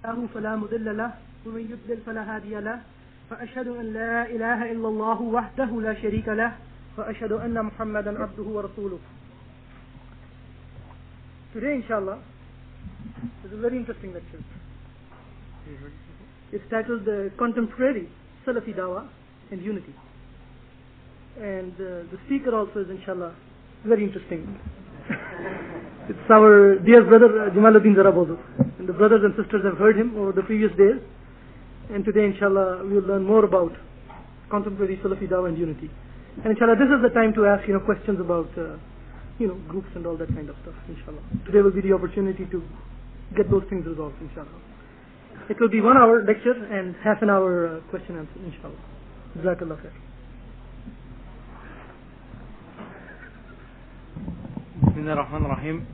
فلا مضل له ومن يضلل فلا هادي له فأشهد أن لا إله إلا الله وحده لا شريك له وأشهد أن محمدا عبده ورسوله. Today, inshallah, is a very interesting lecture. It's titled Contemporary Salafī Dawah and Unity. And the speaker also is, inshallah, very interesting. It's our dear brother Jamāl Zarabozo. And the brothers and sisters have heard him over the previous days. And today, inshallah, we will learn more about contemporary Salafī Dawah and unity. And inshallah, this is the time to ask, questions about, groups and all that kind of stuff, inshallah. Today will be the opportunity to get those things resolved, inshallah. It will be 1 hour lecture and half an hour question answer, inshallah. Jazakallah khair. Bismillahirrahmanirrahim.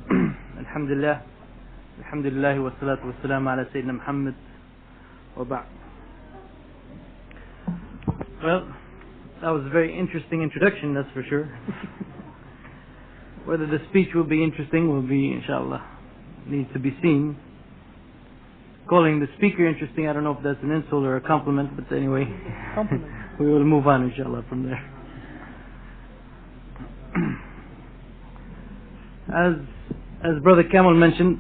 Alhamdulillah. Alhamdulillah wa salatu wa salam ala Sayyidina Muhammad wa ba'd. Well, that was a very interesting introduction, that's for sure. Whether the speech will be interesting will be, inshallah, needs to be seen. Calling the speaker interesting, I don't know if that's an insult or a compliment, but anyway, compliment. We will move on, inshallah, from there. As Brother Kamal mentioned,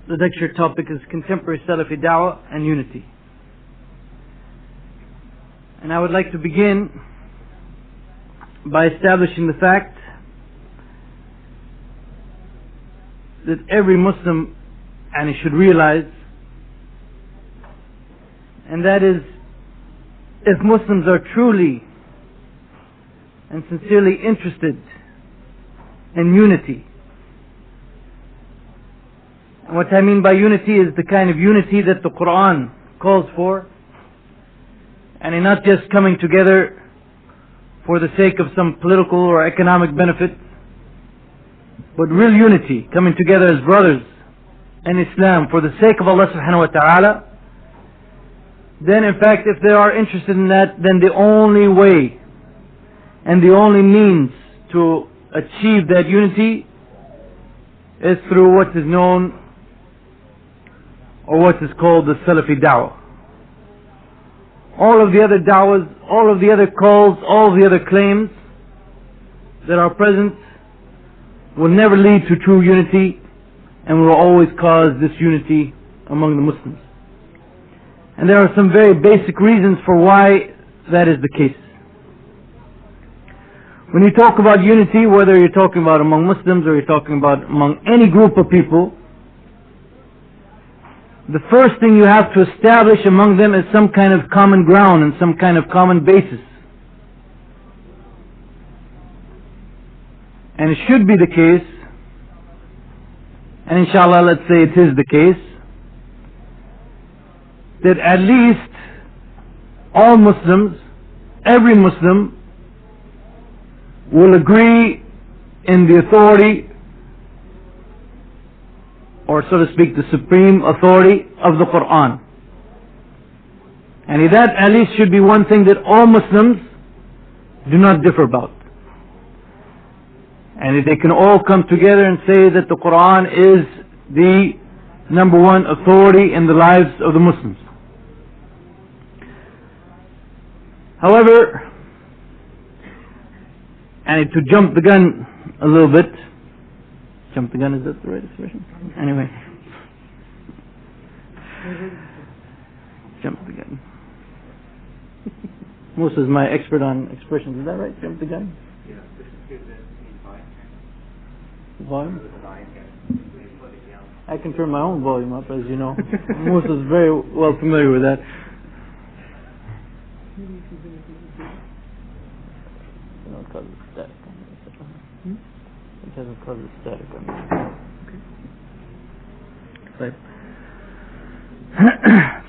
the lecture topic is Contemporary Salafī Dawah and Unity. And I would like to begin by establishing the fact that every Muslim should realize, and that is, if Muslims are truly and sincerely interested in unity. And what I mean by unity is the kind of unity that the Qur'an calls for, and in not just coming together for the sake of some political or economic benefit, but real unity, coming together as brothers in Islam for the sake of Allah subhanahu wa ta'ala. Then in fact, if they are interested in that, then the only way and the only means to achieve that unity is through what is known or what is called the Salafī Dawah. All of the other dawahs, all of the other calls, all of the other claims that are present will never lead to true unity and will always cause disunity among the Muslims. And there are some very basic reasons for why that is the case. When you talk about unity, whether you're talking about among Muslims or you're talking about among any group of people, the first thing you have to establish among them is some kind of common ground and some kind of common basis. And it should be the case, and inshallah let's say it is the case, that at least all Muslims, every Muslim, will agree in the authority, or so to speak, the supreme authority of the Qur'an. And that at least should be one thing that all Muslims do not differ about. And if they can all come together and say that the Qur'an is the number one authority in the lives of the Muslims. However, and to jump the gun a little bit, jump the gun, is that the right expression? Anyway, jump the gun. Musa is my expert on expressions, is that right? Jump the gun? Yeah, this is volume? I can turn my own volume up, as you know. Musa is very well familiar with that. It causes static on this. It doesn't cause static on this. Okay.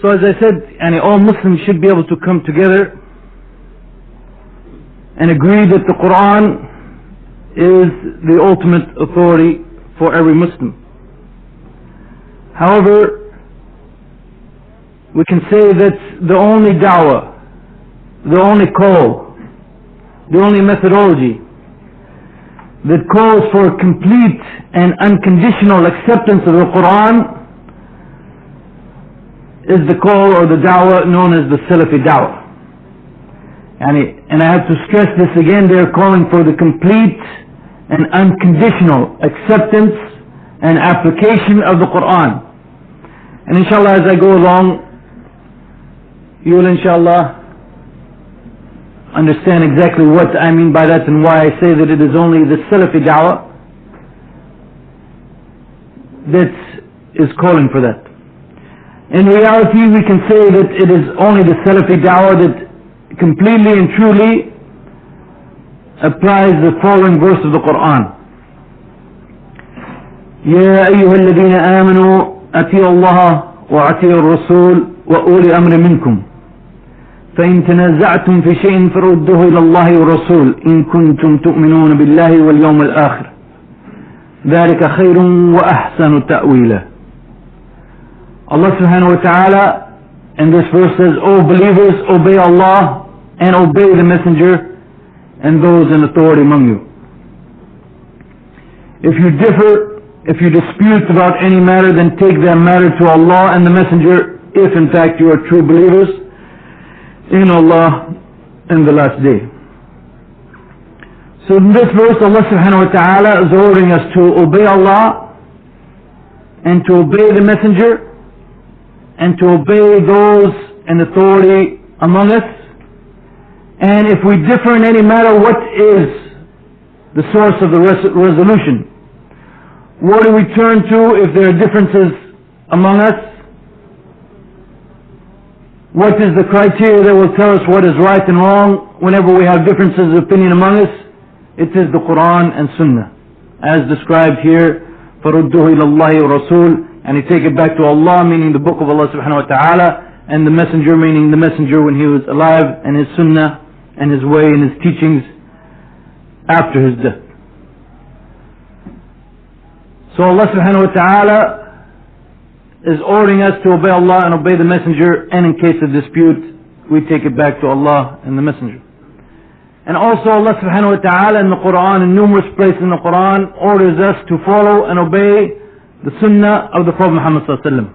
So as I said, all Muslims should be able to come together and agree that the Qur'an is the ultimate authority for every Muslim. However, we can say that the only dawah, the only call, the only methodology that calls for complete and unconditional acceptance of the Qur'an is the call or the da'wah known as the Salafī da'wah. And I have to stress this again, they are calling for the complete and unconditional acceptance and application of the Qur'an. And inshallah, as I go along, you will inshallah understand exactly what I mean by that and why I say that it is only the Salafī da'wah that is calling for that. In reality, we can say that it is only the Salafī da'wah that completely and truly applies the following verse of the Qur'an. يا أيها الذين آمنوا أطيعوا الله وأطيعوا الرسول وأولي أمر منكم فإن تنازعتم في شيء فردوه إلى الله والرسول إن كنتم تؤمنون بالله واليوم الآخر ذلك خير وأحسن تأويلا. Allah subhanahu wa ta'ala in this verse says, O believers, obey Allah and obey the messenger and those in authority among you. If you differ, if you dispute about any matter, then take that matter to Allah and the messenger, if in fact you are true believers in Allah and the last day. So in this verse, Allah subhanahu wa ta'ala is ordering us to obey Allah and to obey the messenger and to obey those in authority among us. And if we differ in any matter, what is the source of the resolution? What do we turn to if there are differences among us? What is the criteria that will tell us what is right and wrong whenever we have differences of opinion among us? It is the Qur'an and Sunnah, as described here. فَرُدُّهُ إِلَى اللَّهِ وَرَسُولِ. And you take it back to Allah, meaning the book of Allah subhanahu wa ta'ala, and the messenger, meaning the messenger when he was alive, and his Sunnah and his way and his teachings after his death. So Allah subhanahu wa ta'ala is ordering us to obey Allah and obey the messenger, and in case of dispute we take it back to Allah and the messenger. And also Allah subhanahu wa ta'ala in the Qur'an, in numerous places in the Qur'an, orders us to follow and obey the Sunnah of the Prophet Muhammad sallallahu alaihi wasallam.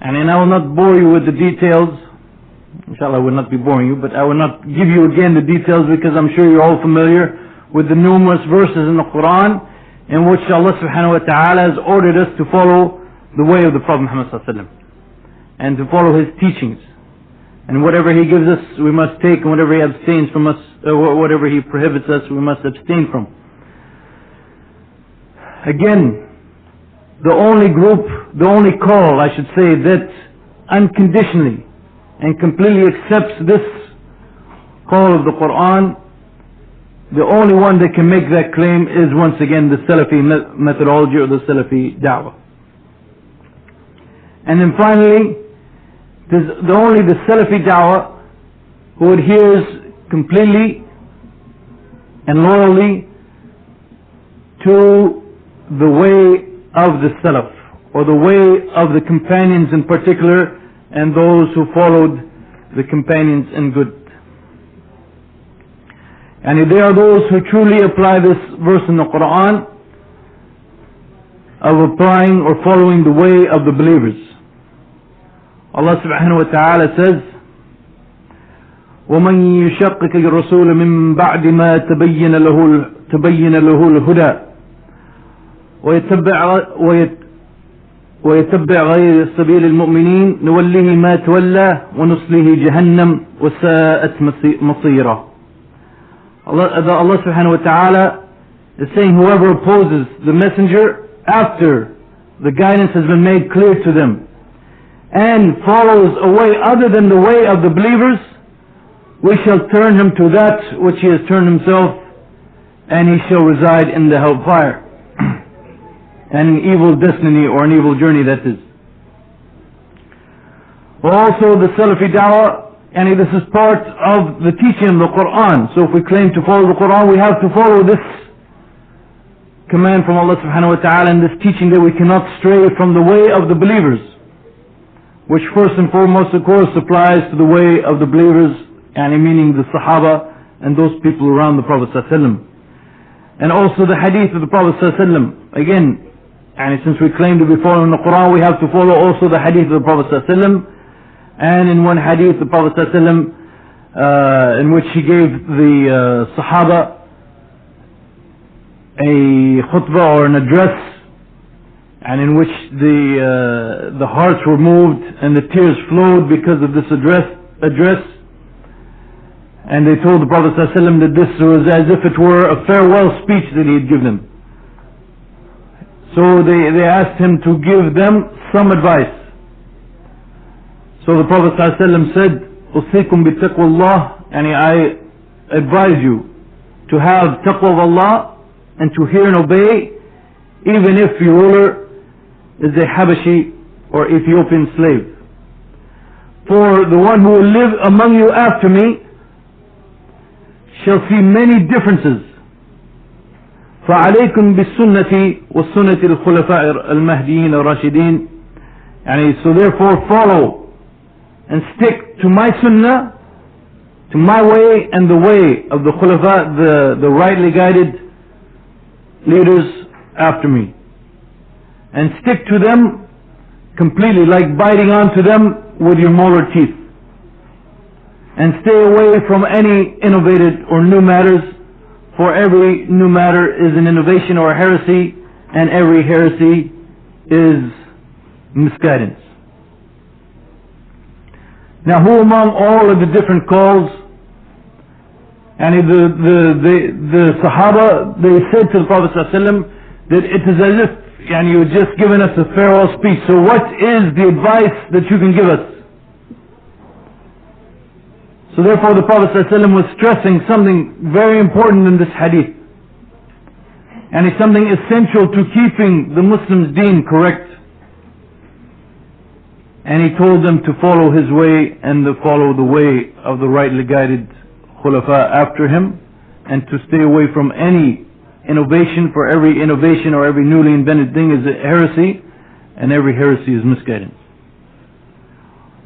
And I will not bore you with the details. Inshallah I will not be boring you, but I will not give you again the details because I'm sure you're all familiar with the numerous verses in the Qur'an in which Allah subhanahu wa ta'ala has ordered us to follow the way of the Prophet Muhammad sallallahu alaihi wasallam and to follow his teachings. And whatever he gives us, we must take, and whatever he abstains from us, whatever he prohibits us, we must abstain from. Again, the only group, the only call, I should say, that unconditionally and completely accepts this call of the Qur'an, the only one that can make that claim is once again the Salafī methodology or the Salafī da'wah. And then finally, only the Salafī da'wah who adheres completely and loyally to the way of the Salaf, or the way of the companions in particular, and those who followed the companions in good. And they are those who truly apply this verse in the Qur'an of applying or following the way of the believers. Allah subhanahu wa ta'ala says, وَمَنْ يُشَقِّقِ الرَّسُولَ مِنْ بَعْدِ مَا تَبَيَّنَ لَهُ الْهُدَى ويتبع غير سبيل المؤمنين نوله ما تولى ونصله جهنم وساءت مصيرا. Allah subhanahu wa ta'ala is saying, whoever opposes the messenger after the guidance has been made clear to them and follows a way other than the way of the believers, we shall turn him to that which he has turned himself, and he shall reside in the hellfire. And an evil destiny, or an evil journey that is. Also the Salafī da'wah, and this is part of the teaching of the Qur'an. So if we claim to follow the Qur'an, we have to follow this command from Allah subhanahu wa ta'ala and this teaching that we cannot stray from the way of the believers, which first and foremost of course applies to the way of the believers, and meaning the Sahaba and those people around the Prophet sallallahu alaihi wasallam. And also the hadith of the Prophet sallallahu alaihi wasallam. Again, and since we claim to be following the Qur'an, we have to follow also the hadith of the Prophet ﷺ. And in one hadith, the Prophet ﷺ, in which he gave the Sahaba a khutbah or an address, and in which the hearts were moved and the tears flowed because of this address. And they told the Prophet ﷺ that this was as if it were a farewell speech that he had given them. So they asked him to give them some advice. So the Prophet ﷺ said, "Usikum bi taqwallah," and I advise you to have taqwa of Allah and to hear and obey, even if your ruler is a Habashi or Ethiopian slave. For the one who will live among you after me shall see many differences. فَعَلَيْكُمْ بِالسُّنَّةِ وَالسُّنَّةِ الْخُلَفَاءِ الْمَهْدِيِّينَ الرَّاشِدِينَ. And so therefore follow and stick to my sunnah, to my way and the way of the khulafa, the rightly guided leaders after me. And stick to them completely, like biting onto them with your molar teeth. And stay away from any innovated or new matters, for every new matter is an innovation or a heresy, and every heresy is misguidance. Now, who among all of the different calls, and the Sahaba, they said to the Prophet ﷺ that it is as if you had just given us a farewell speech. So what is the advice that you can give us? So therefore the Prophet ﷺ was stressing something very important in this hadith. And it's something essential to keeping the Muslims' deen correct. And he told them to follow his way and to follow the way of the rightly guided khulafa after him, and to stay away from any innovation, for every innovation or every newly invented thing is a heresy, and every heresy is misguidance.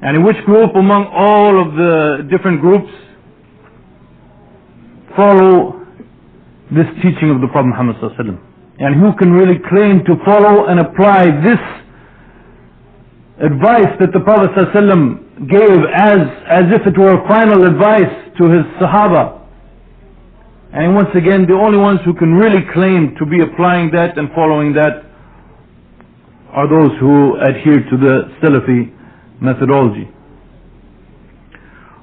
And in which group among all of the different groups follow this teaching of the Prophet Muhammad ﷺ? And who can really claim to follow and apply this advice that the Prophet ﷺ gave as if it were a final advice to his Sahaba? And once again, the only ones who can really claim to be applying that and following that are those who adhere to the Salafī methodology.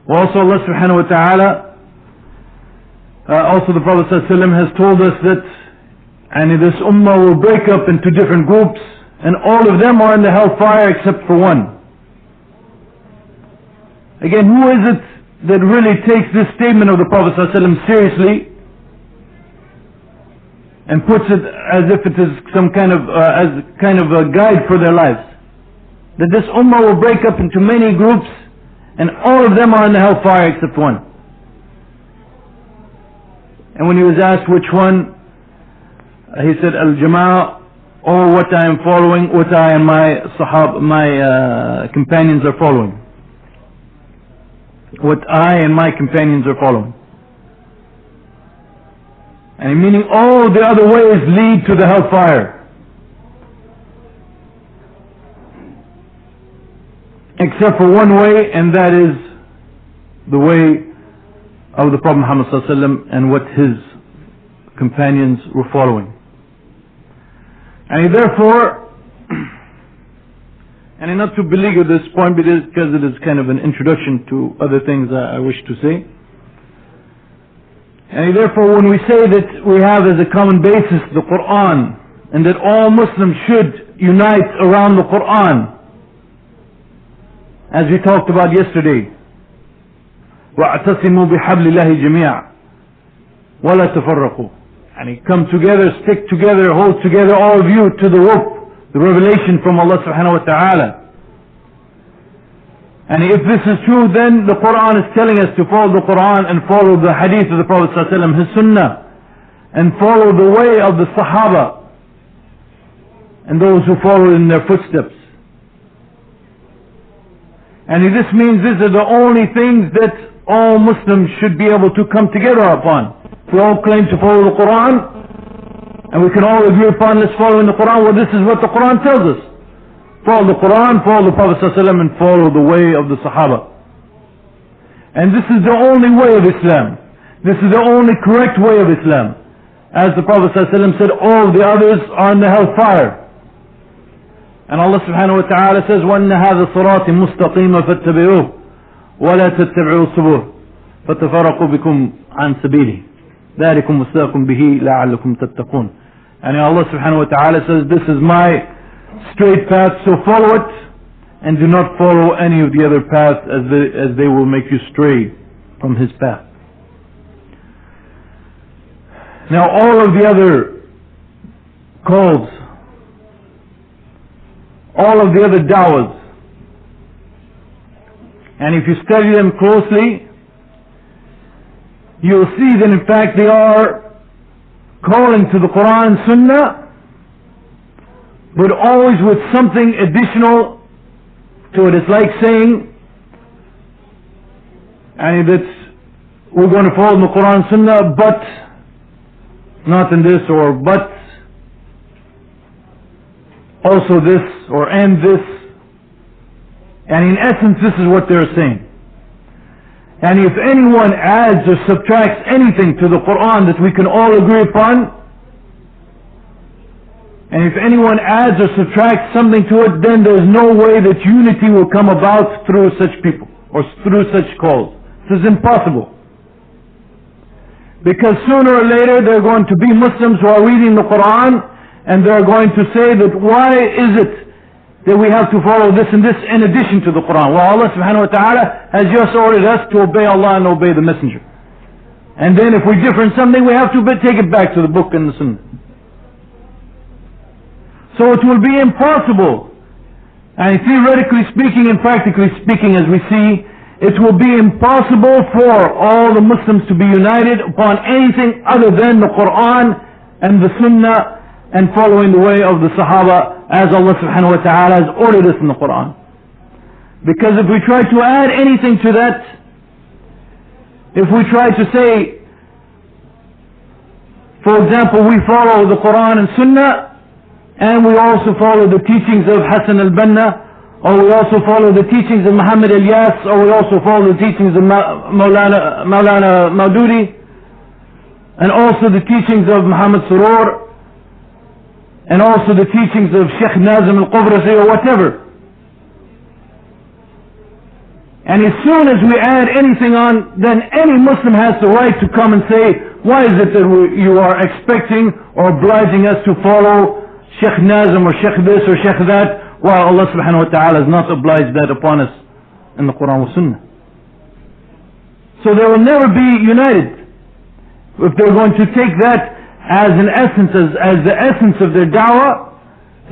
Also Allah subhanahu wa ta'ala, also the Prophet ﷺ has told us that this ummah will break up into different groups, and all of them are in the hellfire except for one. Again, who is it that really takes this statement of the Prophet ﷺ seriously and puts it as if it is some kind of a guide for their lives? That this ummah will break up into many groups, and all of them are in the hellfire except one. And when he was asked which one, he said, Al-Jamāl, or what I am following, what I and my companions are following. What I and my companions are following. And meaning all the other ways lead to the hellfire, except for one way, and that is the way of the Prophet Muhammad ﷺ and what his companions were following. And therefore, and not to beleaguer this point, because it is kind of an introduction to other things I wish to say. And therefore, when we say that we have as a common basis the Qur'an, and that all Muslims should unite around the Qur'an, as we talked about yesterday, وَاعْتَصِمُوا بِحَبْلِ اللَّهِ جَمِيعًا وَلَا تَفَرَّقُوا. And come together, stick together, hold together, all of you, to the rope, the revelation from Allah subhanahu wa ta'ala. And if this is true, then the Qur'an is telling us to follow the Qur'an and follow the hadith of the Prophet sallallahu alaihi wasallam, his sunnah, and follow the way of the Sahaba and those who follow in their footsteps. And this means these are the only things that all Muslims should be able to come together upon. If we all claim to follow the Qur'an, And we can all agree upon this following the Qur'an. Well, this is what the Qur'an tells us. Follow the Qur'an, follow the Prophet ﷺ, and follow the way of the Sahaba. And this is the only way of Islam. This is the only correct way of Islam. As the Prophet ﷺ said, all the others are in the hellfire. And Allah subhanahu wa ta'ala says, وَأَنَّ هَذَا صِرَاطِ مُسْتَقِيمًا فَاتَّبِعُوهُ وَلَا تَتَّبِعُوا السُّبُلَ فَتَفَرَّقُوا بِكُمْ عَنْ سَبِيلِهِ ذَلِكُمْ وَصَّاكُمْ بِهِ لَعَلَّكُمْ تَتَّقُونَ. And Allah subhanahu wa ta'ala says, this is my straight path, so follow it, and do not follow any of the other paths as they will make you stray from His path. Now all of the other calls, all of the other da'was, and if you study them closely, you'll see that in fact they are calling to the Qur'an and Sunnah, but always with something additional to it. It's like saying, and that's, we're going to follow the Qur'an and Sunnah, but not in this, or but also this, or and this. And in essence, this is what they're saying. And if anyone adds or subtracts anything to the Qur'an that we can all agree upon, and if anyone adds or subtracts something to it, then there's no way that unity will come about through such people, or through such calls. This is impossible. Because sooner or later there are going to be Muslims who are reading the Qur'an, and they're going to say that why is it that we have to follow this and this in addition to the Qur'an? Well, Allah subhanahu wa ta'ala has just ordered us to obey Allah and obey the Messenger. And then if we differ in something, we have to take it back to the book and the Sunnah. So it will be impossible, and theoretically speaking and practically speaking, as we see, it will be impossible for all the Muslims to be united upon anything other than the Qur'an and the Sunnah and following the way of the Sahaba, as Allah subhanahu wa ta'ala has ordered us in the Qur'an. Because if we try to add anything to that, if we try to say, for example, we follow the Qur'an and Sunnah, and we also follow the teachings of Hassan al-Banna, or we also follow the teachings of Muhammad Ilyas, or we also follow the teachings of Maulana Maududi, and also the teachings of Muhammad Surur, and also the teachings of Sheikh Nazim al-Qubrasi, or whatever. And as soon as we add anything on, then any Muslim has the right to come and say, why is it that you are expecting or obliging us to follow Sheikh Nazim or Sheikh this or Sheikh that, while Allah subhanahu wa ta'ala has not obliged that upon us in the Qur'an and Sunnah. So they will never be united. If they're going to take that as an essence, as the essence of their da'wah,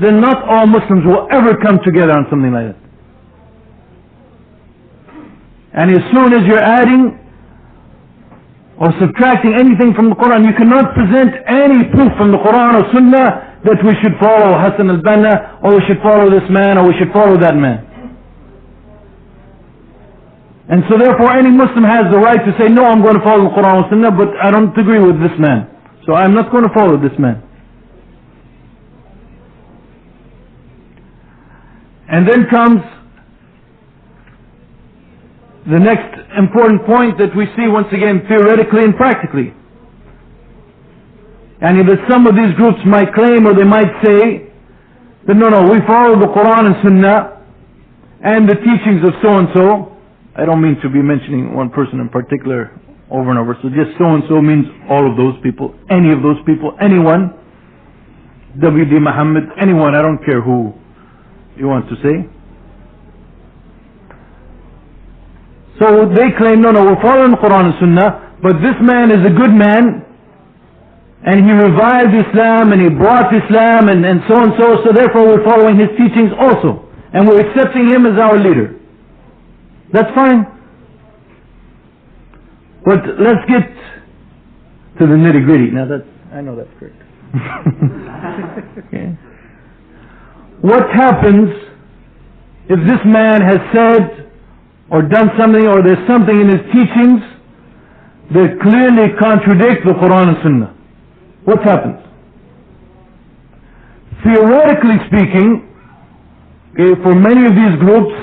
then not all Muslims will ever come together on something like that. And as soon as you're adding or subtracting anything from the Qur'an, you cannot present any proof from the Qur'an or Sunnah that we should follow Hassan al-Banna, or we should follow this man, or we should follow that man. And so therefore any Muslim has the right to say, no, I'm going to follow the Qur'an and Sunnah, but I don't agree with this man, so I'm not going to follow this man. And then comes the next important point that we see once again theoretically and practically. And that some of these groups might claim, or they might say, that no, we follow the Qur'an and Sunnah and the teachings of so-and-so. I don't mean to be mentioning one person in particular over and over, so just so-and-so means all of those people, any of those people, anyone, W.D. Muhammad, anyone, I don't care who you want to say. So they claim, no, we're following the Qur'an and Sunnah, but this man is a good man, and he revived Islam, and he brought Islam, and so and so, so therefore we're following his teachings also, and we're accepting him as our leader. That's fine. But let's get to the nitty-gritty. Now I know that's correct. Okay. What happens if this man has said or done something, or there's something in his teachings that clearly contradict the Qur'an and Sunnah? What happens? theoretically speaking, okay, for many of these groups,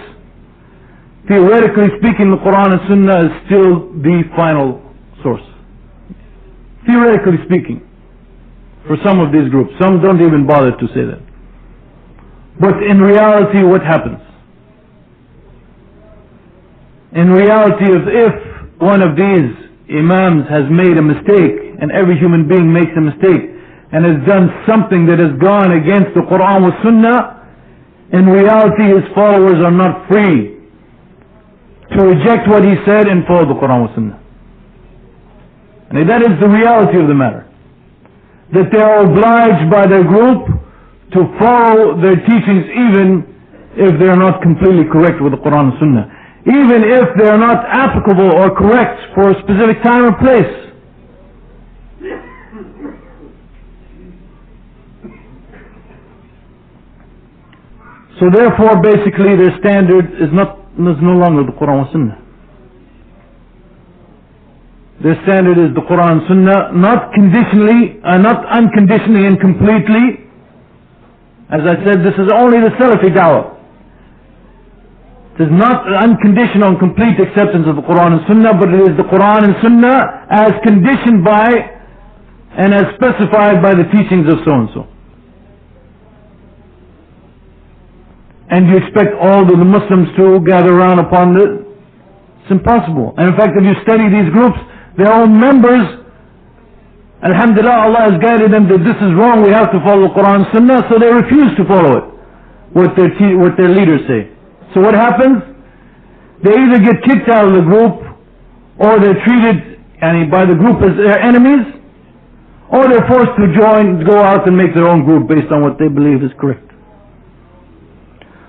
theoretically speaking, the Qur'an and Sunnah is still the final source. Theoretically speaking, for some of these groups. Some don't even bother to say that. But in reality, what happens? In reality, if one of these imams has made a mistake, and every human being makes a mistake, and has done something that has gone against the Qur'an with Sunnah, in reality his followers are not free to reject what he said and follow the Qur'an with Sunnah. And that is the reality of the matter. That they are obliged by their group to follow their teachings even if they are not completely correct with the Qur'an and Sunnah. Even if they are not applicable or correct for a specific time or place. So therefore, basically, their standard is no longer the Qur'an and Sunnah. Their standard is the Qur'an and Sunnah, not conditionally, not unconditionally and completely. As I said, this is only the Salafī da'wah. It is not unconditional and complete acceptance of the Qur'an and Sunnah, but it is the Qur'an and Sunnah as conditioned by and as specified by the teachings of so-and-so. And you expect all of the Muslims to gather around upon it? It's impossible. And in fact, if you study these groups, their own members, alhamdulillah, Allah has guided them that this is wrong, we have to follow the Qur'an and Sunnah, so they refuse to follow it, what their leaders say. So what happens? They either get kicked out of the group, or they're treated by the group as their enemies, or they're forced to go out and make their own group based on what they believe is correct.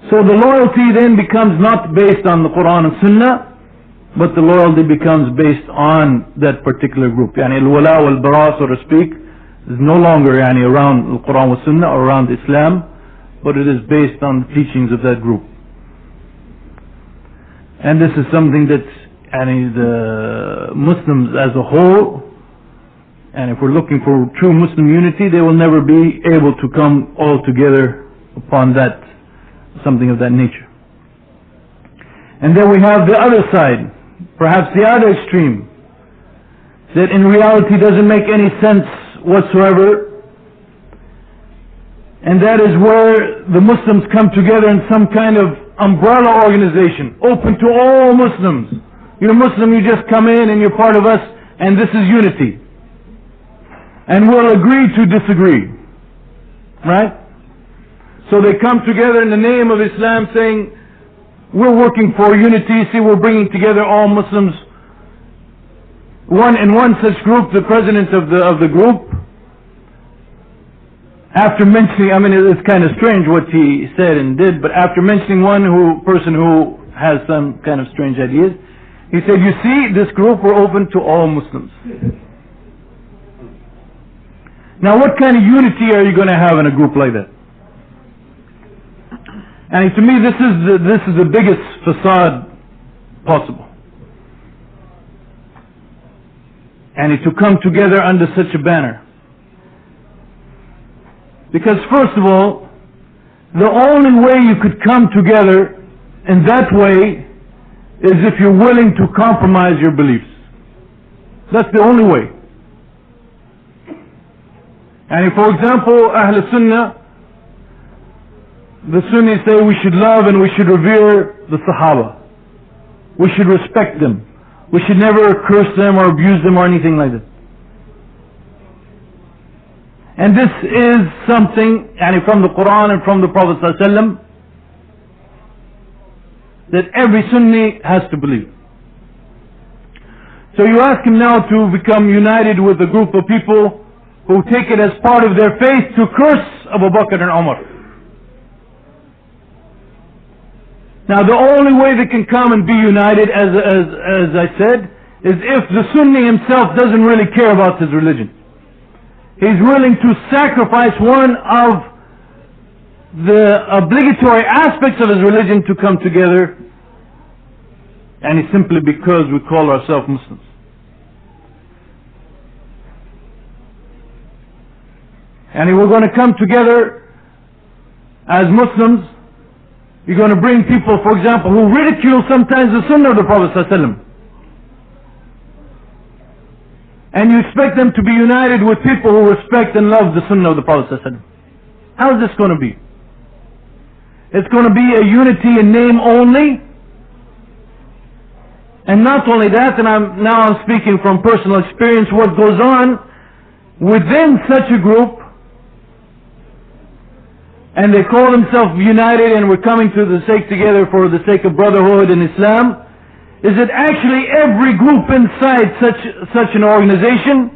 So the loyalty then becomes not based on the Qur'an and Sunnah, but the loyalty becomes based on that particular group. Al-wala wal-bara, so to speak, is no longer around the Qur'an and Sunnah or around Islam, but it is based on the teachings of that group. And this is something that the Muslims as a whole, and if we're looking for true Muslim unity, they will never be able to come all together upon that, something of that nature. And then we have the other side, perhaps the other extreme, that in reality doesn't make any sense whatsoever, and that is where the Muslims come together in some kind of umbrella organization, open to all Muslims. You're Muslim, you just come in and you're part of us, and this is unity. And we'll agree to disagree. Right? So they come together in the name of Islam saying, we're working for unity, see, we're bringing together all Muslims. In one such group, the president of the group, after mentioning, it's kind of strange what he said and did, but after mentioning one person who has some kind of strange ideas, he said, you see, this group, we're open to all Muslims. Now what kind of unity are you going to have in a group like that? And to me, this is the biggest facade possible. And to come together under such a banner. Because first of all, the only way you could come together in that way is if you're willing to compromise your beliefs. That's the only way. And if, for example, Ahl Sunnah, the Sunnis say we should love and we should revere the Sahaba. We should respect them. We should never curse them or abuse them or anything like that. And this is something from the Qur'an and from the Prophet ﷺ that every Sunni has to believe. So you ask him now to become united with a group of people who take it as part of their faith to curse Abu Bakr and Umar. Now the only way they can come and be united, as I said, is if the Sunni himself doesn't really care about his religion. He's willing to sacrifice one of the obligatory aspects of his religion to come together, and it's simply because we call ourselves Muslims. And we're going to come together as Muslims, you're going to bring people, for example, who ridicule sometimes the Sunnah of the Prophet ﷺ. And you expect them to be united with people who respect and love the Sunnah of the Prophet ﷺ. How is this going to be? It's going to be a unity in name only. And not only that, and I'm speaking from personal experience, what goes on within such a group, and they call themselves united and we're coming to the sake together for the sake of brotherhood in Islam, is that actually every group inside such an organization,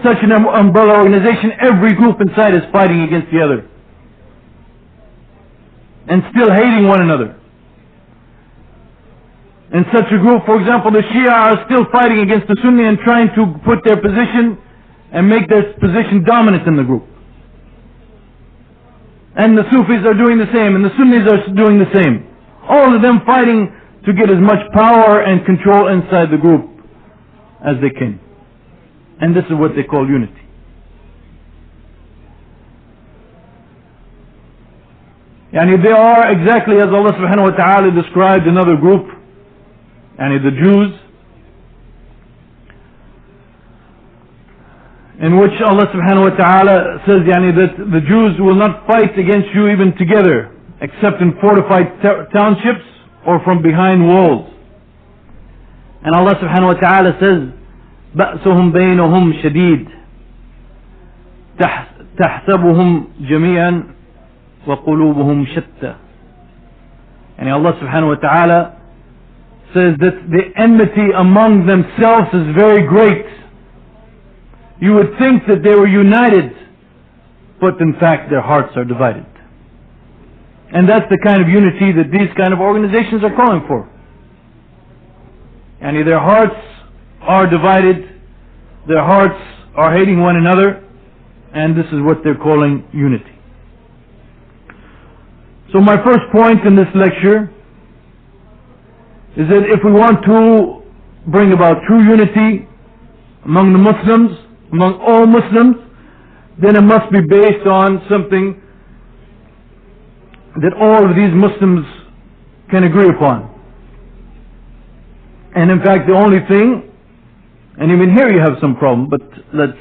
such an umbrella organization, every group inside is fighting against the other. And still hating one another. In such a group, for example, the Shia are still fighting against the Sunni and trying to put their position and make their position dominant in the group. And the Sufis are doing the same, and the Sunnis are doing the same. All of them fighting to get as much power and control inside the group as they can. And this is what they call unity. Yani they are exactly as Allah subhanahu wa ta'ala described another group, yani the Jews, in which Allah subhanahu wa ta'ala says yani that the Jews will not fight against you even together, except in fortified townships or from behind walls. And Allah subhanahu wa ta'ala says, بأسهم بينهم شديد تحسبهم جميعا وقلوبهم شتى. And Allah subhanahu wa ta'ala says that the enmity among themselves is very great. You would think that they were united, but in fact their hearts are divided. And that's the kind of unity that these kind of organizations are calling for. And their hearts are divided, their hearts are hating one another, and this is what they're calling unity. So my first point in this lecture is that if we want to bring about true unity among the Muslims, among all Muslims, then it must be based on something that all of these Muslims can agree upon. And in fact the only thing, and even here you have some problem, but let's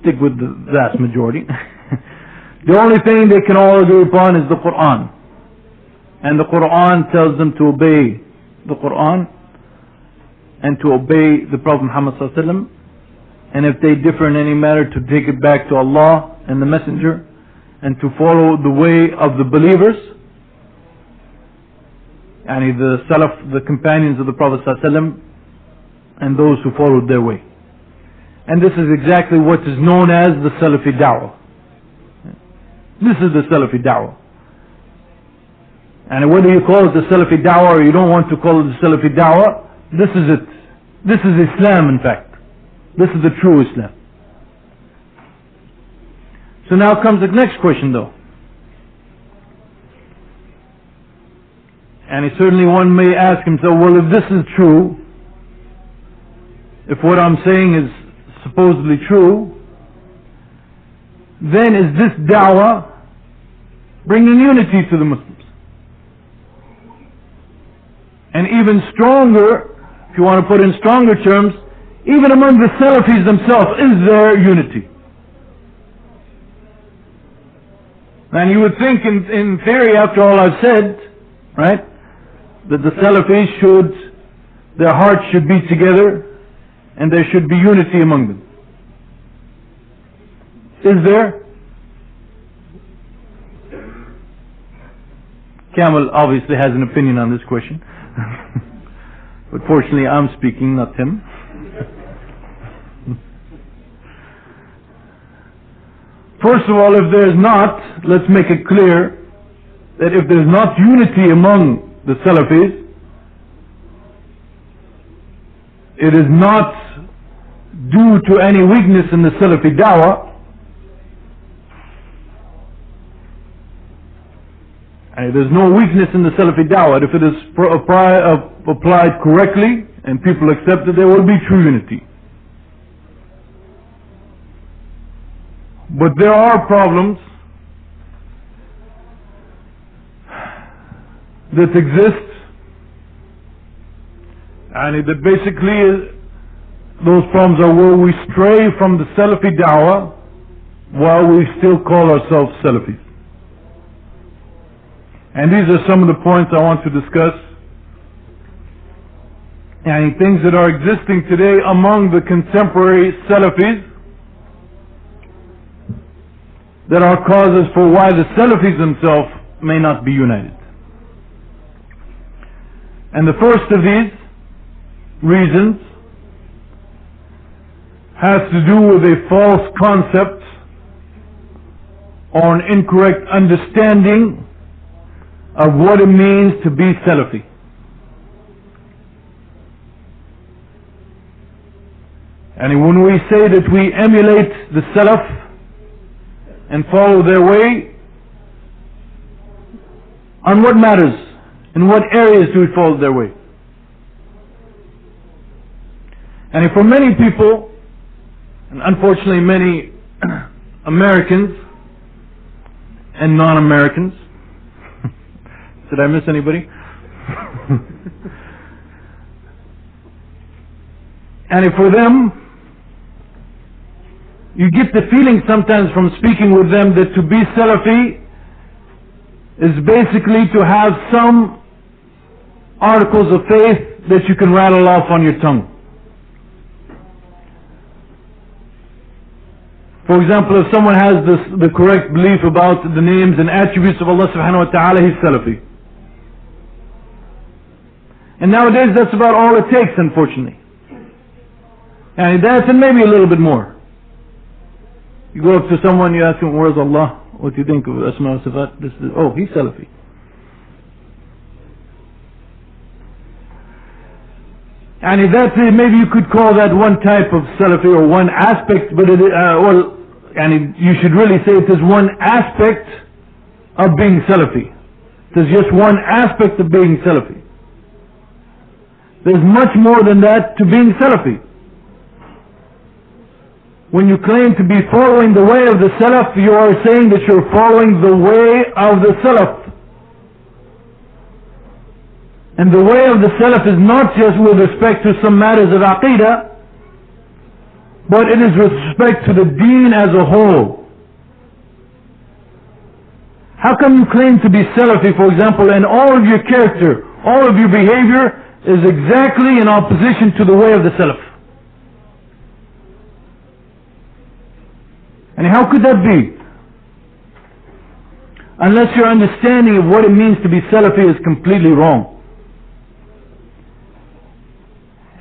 stick with the vast majority. The only thing they can all agree upon is the Qur'an. And the Qur'an tells them to obey the Qur'an and to obey the Prophet Muhammad sallallahu alaihi wasallam. And if they differ in any matter, to take it back to Allah and the Messenger, and to follow the way of the believers, yani the Salaf, the companions of the Prophet ﷺ, and those who followed their way. And this is exactly what is known as the Salafī da'wah. This is the Salafī da'wah. And whether you call it the Salafī da'wah or you don't want to call it the Salafī da'wah, this is it. This is Islam, in fact. This is the true Islam. So now comes the next question though. And certainly one may ask himself, well, if this is true, if what I'm saying is supposedly true, then is this da'wah bringing unity to the Muslims? And even stronger, if you want to put in stronger terms, even among the Salafis themselves, is there unity? And you would think in theory, after all I've said, right, that the Salafis their hearts should be together and there should be unity among them. Is there? Kamil obviously has an opinion on this question. But fortunately I'm speaking, not him. First of all, if there is not, let's make it clear that if there is not unity among the Salafis, it is not due to any weakness in the Salafi da'wah. And there's no weakness in the Salafi da'wah. If it is applied correctly and people accept it, there will be true unity. But there are problems that exist, and that basically those problems are where we stray from the Salafi da'wah while we still call ourselves Salafis. And these are some of the points I want to discuss. And things that are existing today among the contemporary Salafis that are causes for why the Salafis themselves may not be united. And the first of these reasons has to do with a false concept or an incorrect understanding of what it means to be Salafi. And when we say that we emulate the Salaf and follow their way, on what matters? In what areas do we follow their way? And for many people, and unfortunately many Americans and non-Americans, did I miss anybody? And for them, you get the feeling sometimes from speaking with them that to be Salafi is basically to have some articles of faith that you can rattle off on your tongue. For example, if someone has the correct belief about the names and attributes of Allah subhanahu wa ta'ala, he's Salafi. And nowadays that's about all it takes, unfortunately. And that's, and maybe a little bit more. You go up to someone, you ask him, where's Allah? What do you think of Asma wa Sifat? This is, oh, he's Salafi. And that's, maybe you could call that one type of Salafi or one aspect, but you should really say it is one aspect of being Salafi. It is just one aspect of being Salafi. There's much more than that to being Salafi. When you claim to be following the way of the Salaf, you are saying that you're following the way of the Salaf. And the way of the Salaf is not just with respect to some matters of Aqidah, but it is with respect to the Deen as a whole. How come you claim to be Salafi, for example, and all of your character, all of your behavior is exactly in opposition to the way of the Salaf? And how could that be? Unless your understanding of what it means to be Salafi is completely wrong.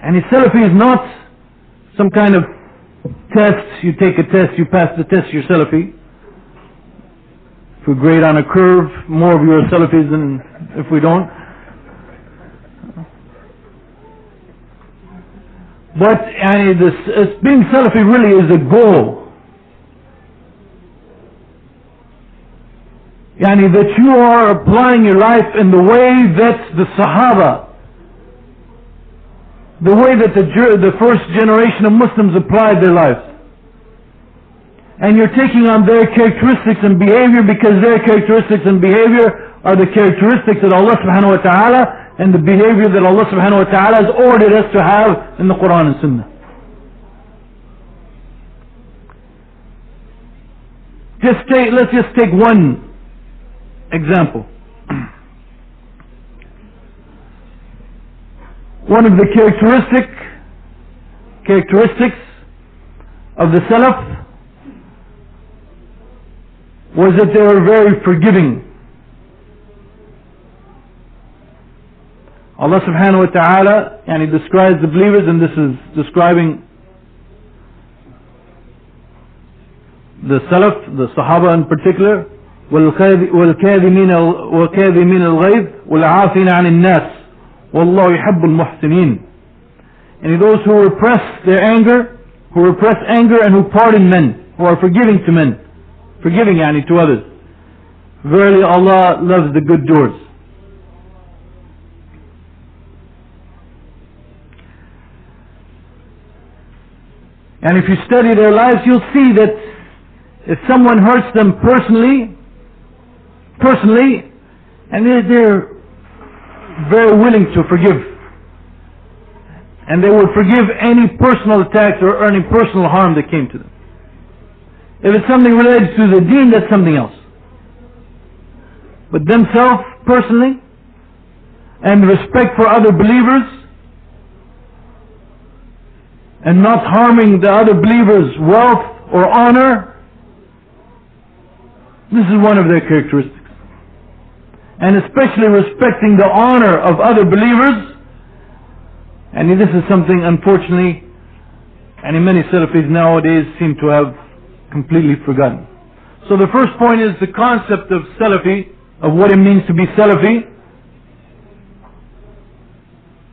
And a Salafi is not some kind of test. You take a test, you pass the test, you're Salafi. If we grade on a curve, more of you are Salafis than if we don't. But being Salafi really is a goal. That you are applying your life in the way that the Sahaba, the way that the first generation of Muslims applied their lives. And you're taking on their characteristics and behavior, because their characteristics and behavior are the characteristics that Allah subhanahu wa ta'ala and the behavior that Allah subhanahu wa ta'ala has ordered us to have in the Qur'an and Sunnah. Let's just take one example. One of the characteristics of the Salaf was that they were very forgiving. Allah subhanahu wa ta'ala describes the believers, and this is describing the Salaf, the Sahaba in particular, وَالْكَاذِمِينَ الْغَيْظِ وَالْعَافِينَ عَنِ النَّاسِ وَاللَّهُ يُحِبُّ الْمُحْسِنِينَ. And those who repress their anger, and who pardon men, who are forgiving to men, forgiving to others. Verily Allah loves the good doers. And if you study their lives, you'll see that if someone hurts them personally, and they're very willing to forgive. And they would forgive any personal attacks or any personal harm that came to them. If it's something related to the deen, that's something else. But themselves, personally, and respect for other believers, and not harming the other believers' wealth or honor, this is one of their characteristics. And especially respecting the honor of other believers, and this is something, unfortunately, and many Salafis nowadays seem to have completely forgotten. So the first point is the concept of Salafi, of what it means to be Salafi,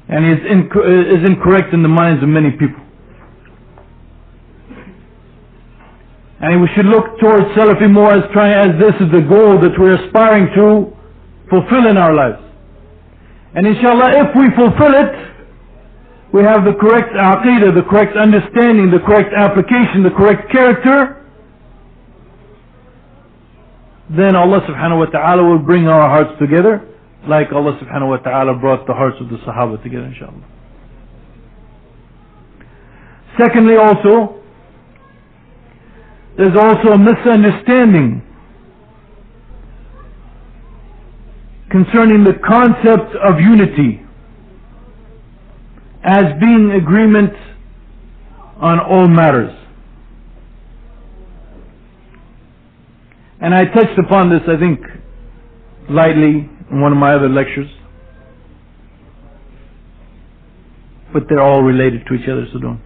and is incorrect in the minds of many people. And we should look towards Salafi more as this is the goal that we're aspiring to fulfill in our lives. And inshallah, if we fulfill it, we have the correct aqeedah, the correct understanding, the correct application, the correct character, then Allah subhanahu wa ta'ala will bring our hearts together like Allah subhanahu wa ta'ala brought the hearts of the Sahaba together, inshallah. Secondly, also, there's also a misunderstanding concerning the concept of unity as being agreement on all matters. And I touched upon this, I think, lightly in one of my other lectures. But they're all related to each other, so don't...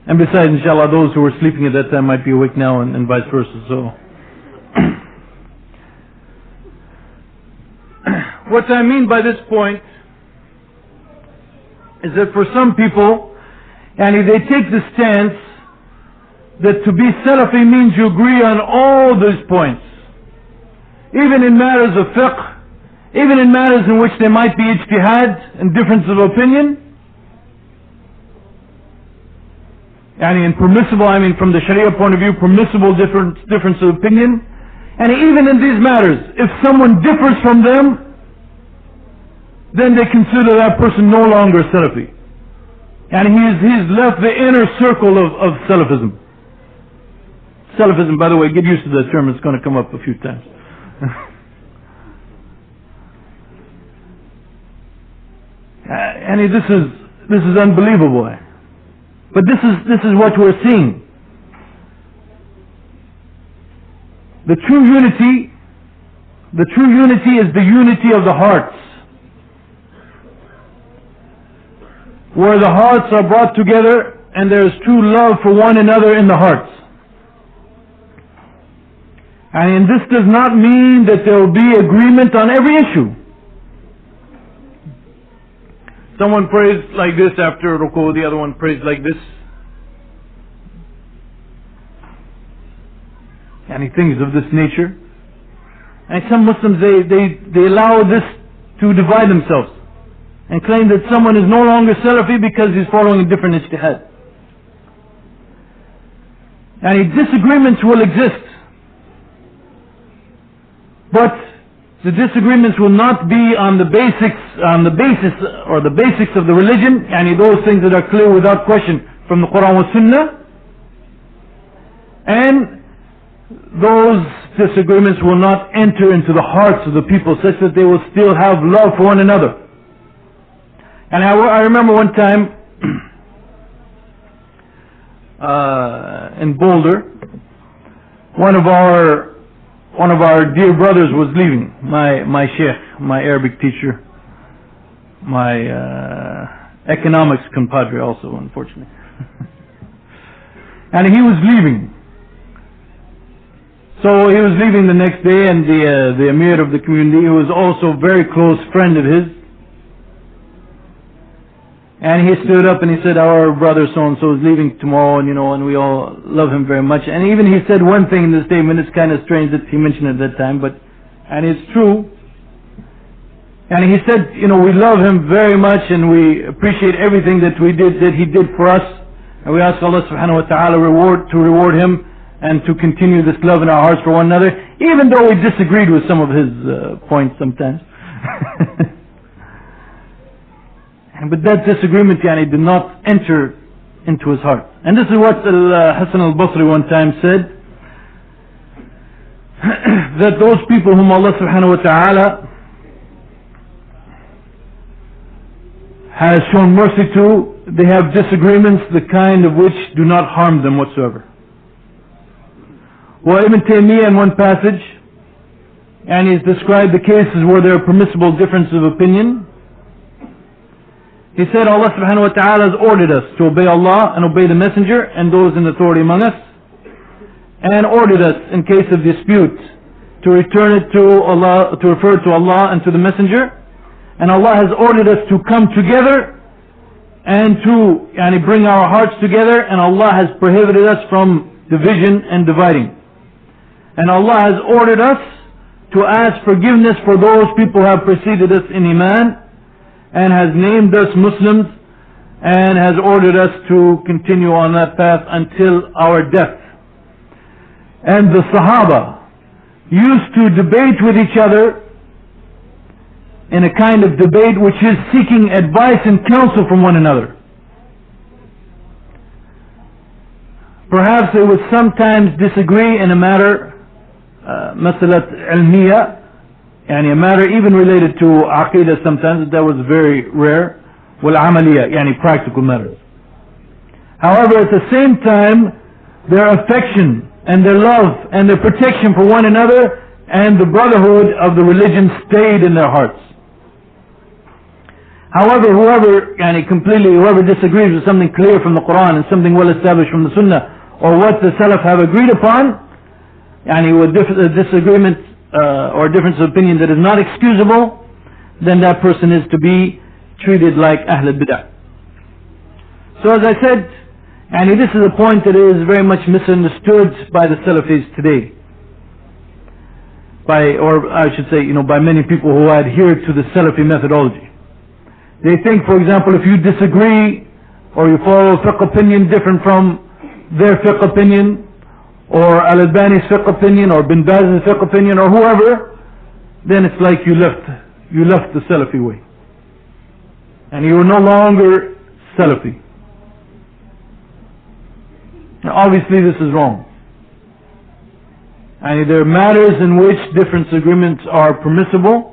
And besides, inshallah, those who were sleeping at that time might be awake now, and vice versa, so... What I mean by this point is that for some people, and if they take the stance that to be Salafi means you agree on all these points, even in matters of fiqh, even in matters in which there might be ijtihad and difference of opinion, and in permissible, from the Sharia point of view, permissible difference of opinion, and even in these matters, if someone differs from them, then they consider that person no longer Salafi. And he's left the inner circle of Salafism. Salafism, by the way, get used to that term, it's going to come up a few times. And this is unbelievable. But this is what we're seeing. The true unity is the unity of the hearts, where the hearts are brought together and there is true love for one another in the hearts. And this does not mean that there will be agreement on every issue. Someone prays like this after ruku, the other one prays like this. And things of this nature. And some Muslims, they allow this to divide themselves and claim that someone is no longer Salafi because he's following a different ijtihad. And disagreements will exist, but the disagreements will not be on the basis of the religion, and those things that are clear without question from the Qur'an and Sunnah, and those disagreements will not enter into the hearts of the people such that they will still have love for one another. And I remember one time in Boulder, one of our dear brothers was leaving, my sheikh, my Arabic teacher, my economics compadre also, unfortunately. And he was leaving. So he was leaving the next day, and the Amir of the community, who was also a very close friend of his, and he stood up and he said, our brother so-and-so is leaving tomorrow, and we all love him very much. And even he said one thing in the statement, it's kind of strange that he mentioned it at that time, and it's true. And he said, we love him very much and we appreciate everything that he did for us. And we ask Allah subhanahu wa ta'ala to reward him and to continue this love in our hearts for one another, even though we disagreed with some of his points sometimes. But that disagreement did not enter into his heart. And this is what Hassan al-Basri one time said, that those people whom Allah subhanahu wa ta'ala has shown mercy to, they have disagreements the kind of which do not harm them whatsoever. Well, Ibn Taymiyyah in one passage, and he's described the cases where there are permissible differences of opinion. He said Allah subhanahu wa ta'ala has ordered us to obey Allah and obey the Messenger and those in authority among us, and ordered us in case of dispute to return it to Allah, to refer to Allah and to the Messenger. And Allah has ordered us to come together and to bring our hearts together, and Allah has prohibited us from division and dividing. And Allah has ordered us to ask forgiveness for those people who have preceded us in Iman, and has named us Muslims, and has ordered us to continue on that path until our death. And the Sahaba used to debate with each other in a kind of debate which is seeking advice and counsel from one another. Perhaps they would sometimes disagree in a matter, masalat ilmiya, a matter even related to aqidah sometimes, that was very rare, wal amaliya, practical matters. However, at the same time, their affection and their love and their protection for one another and the brotherhood of the religion stayed in their hearts. However, whoever disagrees with something clear from the Qur'an and something well established from the Sunnah, or what the Salaf have agreed upon, with disagreement or difference of opinion that is not excusable, then that person is to be treated like Ahl al-Bid'ah. So as I said, this is a point that is very much misunderstood by the Salafis today. By many people who adhere to the Salafi methodology. They think, for example, if you disagree or you follow fiqh opinion different from their fiqh opinion, or Al-Albani's fiqh opinion, or Bin Baz's fiqh opinion, or whoever, then it's like you left the Salafi way. And you are no longer Salafi. Now obviously this is wrong. And there are matters in which different agreements are permissible,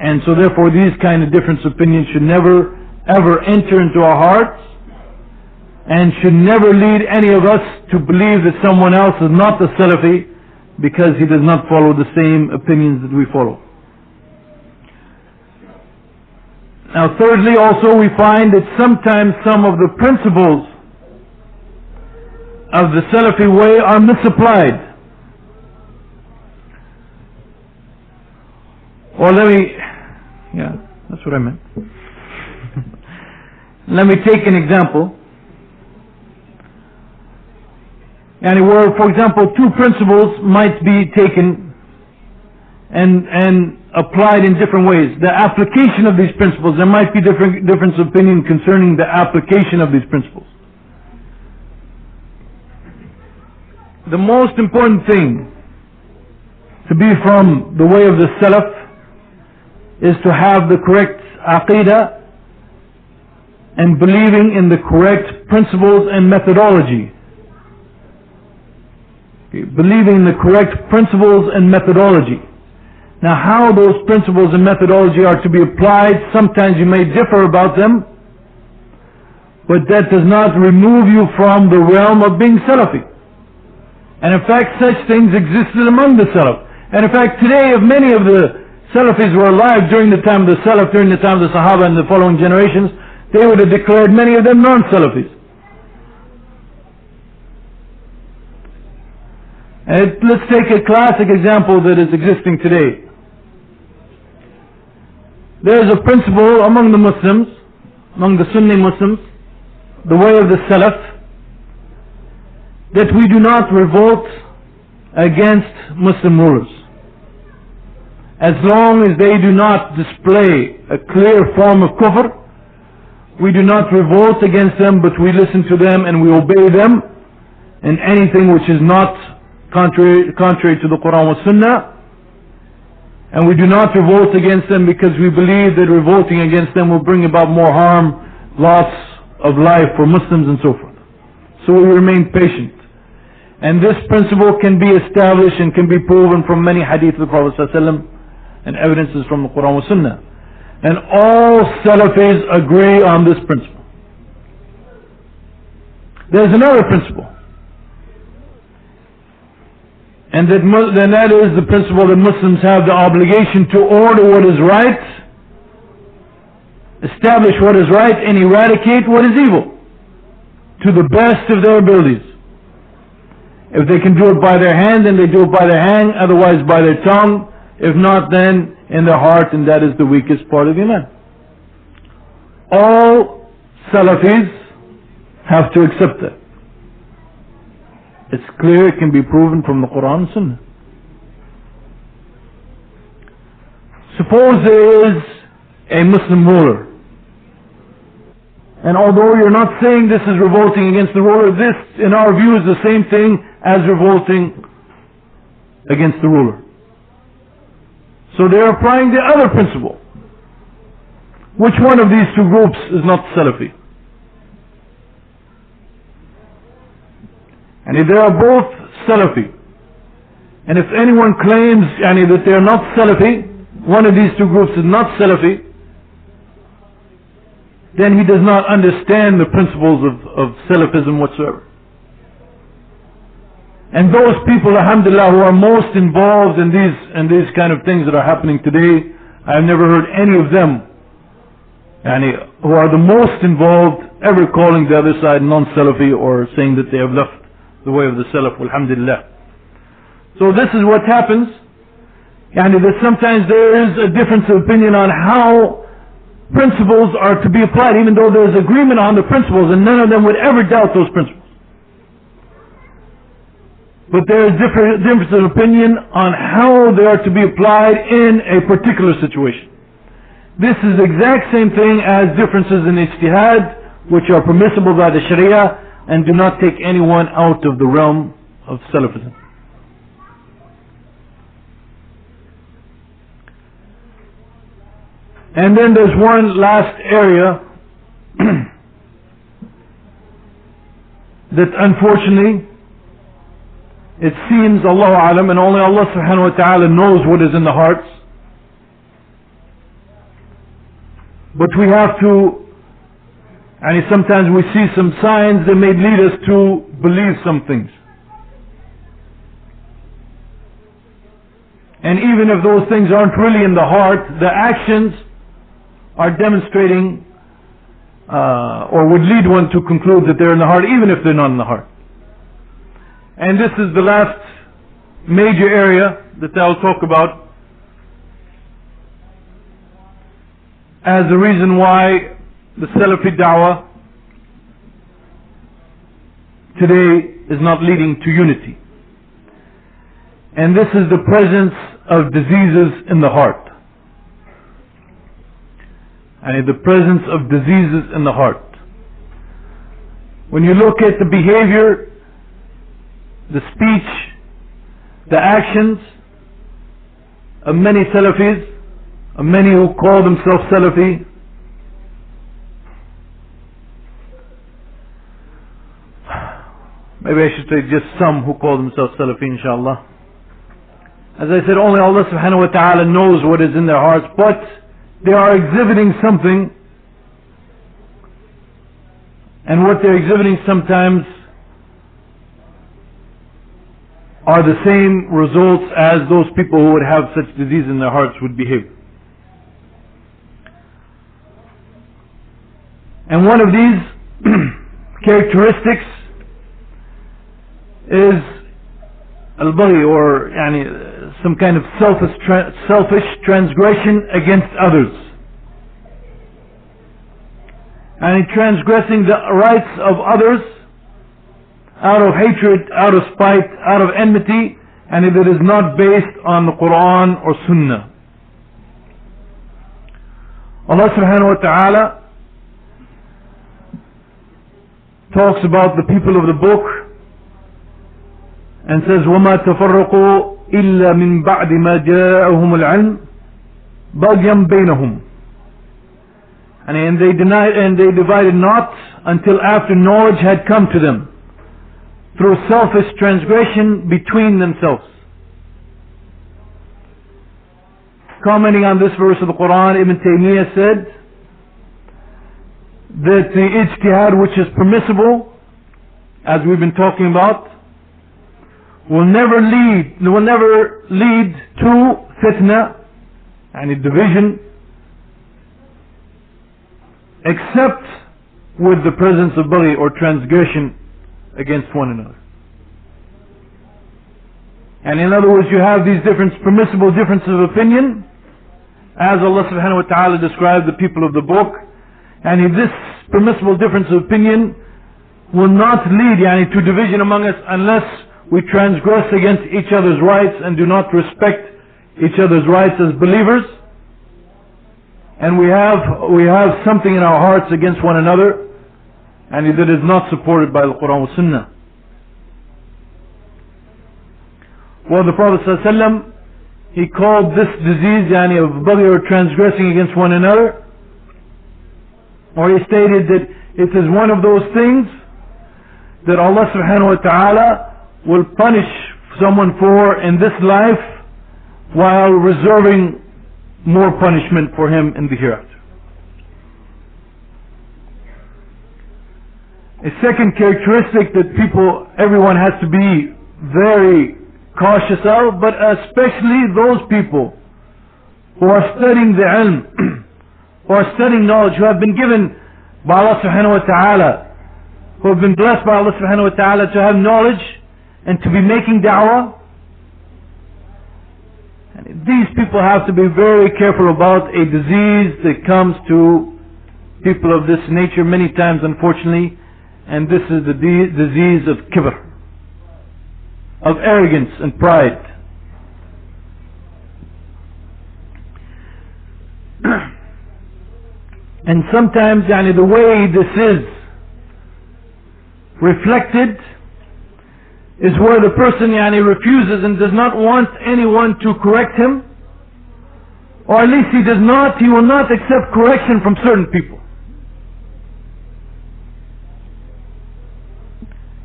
and so therefore these kind of different opinions should never ever enter into our hearts, and should never lead any of us to believe that someone else is not the Salafi because he does not follow the same opinions that we follow. Now thirdly, also we find that sometimes some of the principles of the Salafi way are misapplied. Or that's what I meant. Let me take an example. Where, for example, two principles might be taken and applied in different ways. The application of these principles, there might be difference of opinion concerning the application of these principles. The most important thing to be from the way of the Salaf is to have the correct aqidah and believing in the correct principles and methodology. Believing in the correct principles and methodology. Now how those principles and methodology are to be applied, sometimes you may differ about them, but that does not remove you from the realm of being Salafi. And in fact such things existed among the Salaf. And in fact today, if many of the Salafis were alive during the time of the Salaf, during the time of the Sahaba and the following generations, they would have declared many of them non-Salafis. Let's take a classic example that is existing today. There is a principle among the Muslims, among the Sunni Muslims, the way of the Salaf, that we do not revolt against Muslim rulers. As long as they do not display a clear form of kufr, we do not revolt against them, but we listen to them and we obey them, in anything which is not contrary to the Qur'an wa Sunnah. And we do not revolt against them because we believe that revolting against them will bring about more harm, loss of life for Muslims and so forth. So we remain patient. And this principle can be established and can be proven from many hadith of the Prophet ﷺ and evidences from the Qur'an wa Sunnah. And all Salafis agree on this principle. There's another principle. And that is the principle that Muslims have the obligation to order what is right, establish what is right, and eradicate what is evil to the best of their abilities. If they can do it by their hand, then they do it by their hand, otherwise by their tongue. If not, then in their heart, and that is the weakest part of Iman. All Salafis have to accept that. It's clear, it can be proven from the Qur'an and Sunnah. Suppose there is a Muslim ruler, and although you're not saying this is revolting against the ruler, this in our view is the same thing as revolting against the ruler. So they're applying the other principle. Which one of these two groups is not Salafi? And if they are both Salafi, and if anyone claims that they are not Salafi, one of these two groups is not Salafi, then he does not understand the principles of Salafism whatsoever. And those people, alhamdulillah, who are most involved in these kind of things that are happening today, I have never heard any of them who are the most involved ever calling the other side non-Salafi or saying that they have left the way of the Salaf, alhamdulillah. So this is what happens, that sometimes there is a difference of opinion on how principles are to be applied, even though there is agreement on the principles, and none of them would ever doubt those principles. But there is difference of opinion on how they are to be applied in a particular situation. This is the exact same thing as differences in ijtihad, which are permissible by the Sharia, and do not take anyone out of the realm of Salafism. And then there's one last area that unfortunately it seems, Allahu Alam, and only Allah subhanahu wa ta'ala knows what is in the hearts. But we have to, sometimes we see some signs that may lead us to believe some things. And even if those things aren't really in the heart, the actions are demonstrating or would lead one to conclude that they're in the heart, even if they're not in the heart. And this is the last major area that I'll talk about as the reason why the Salafi da'wah today is not leading to unity. And this is the presence of diseases in the heart. And the presence of diseases in the heart. When you look at the behavior, the speech, the actions of many Salafis, of many who call themselves Salafi, maybe I should say just some who call themselves Salafi, inshallah. As I said, only Allah subhanahu wa ta'ala knows what is in their hearts, but they are exhibiting something, and what they're exhibiting sometimes are the same results as those people who would have such disease in their hearts would behave. And one of these characteristics is al-baghi, or some kind of selfish transgression against others. And transgressing the rights of others out of hatred, out of spite, out of enmity, and if it is not based on the Qur'an or Sunnah. Allah subhanahu wa ta'ala talks about the people of the book and says وَمَا تَفَرَّقُوا إِلَّا مِن بَعْدِ مَا جَاءَهُمُ الْعِلْمُ بَغْيًا بَيْنَهُمْ. And they divided not until after knowledge had come to them, through selfish transgression between themselves. Commenting on this verse of the Qur'an, Ibn Taymiyyah said that the ijtihad which is permissible, as we've been talking about, will never lead to fitna and division, except with the presence of baghi or transgression against one another. And in other words, you have these permissible differences of opinion, as Allah subhanahu wa ta'ala described the people of the book, and this permissible difference of opinion will not lead to division among us unless we transgress against each other's rights and do not respect each other's rights as believers, and we have something in our hearts against one another, and that is not supported by the Qur'an and Sunnah. Well, the Prophet ﷺ, he called this disease of baghi or transgressing against one another, or he stated that it is one of those things that Allah subhanahu wa ta'ala will punish someone for in this life, while reserving more punishment for him in the hereafter. A second characteristic that everyone has to be very cautious of, but especially those people who are studying the ilm, who are studying knowledge, who have been given by Allah subhanahu wa ta'ala, who have been blessed by Allah subhanahu wa ta'ala to have knowledge and to be making da'wah. And these people have to be very careful about a disease that comes to people of this nature many times, unfortunately, and this is the disease of kibr, of arrogance and pride. And sometimes the way this is reflected is where the person refuses and does not want anyone to correct him, or at least he will not accept correction from certain people.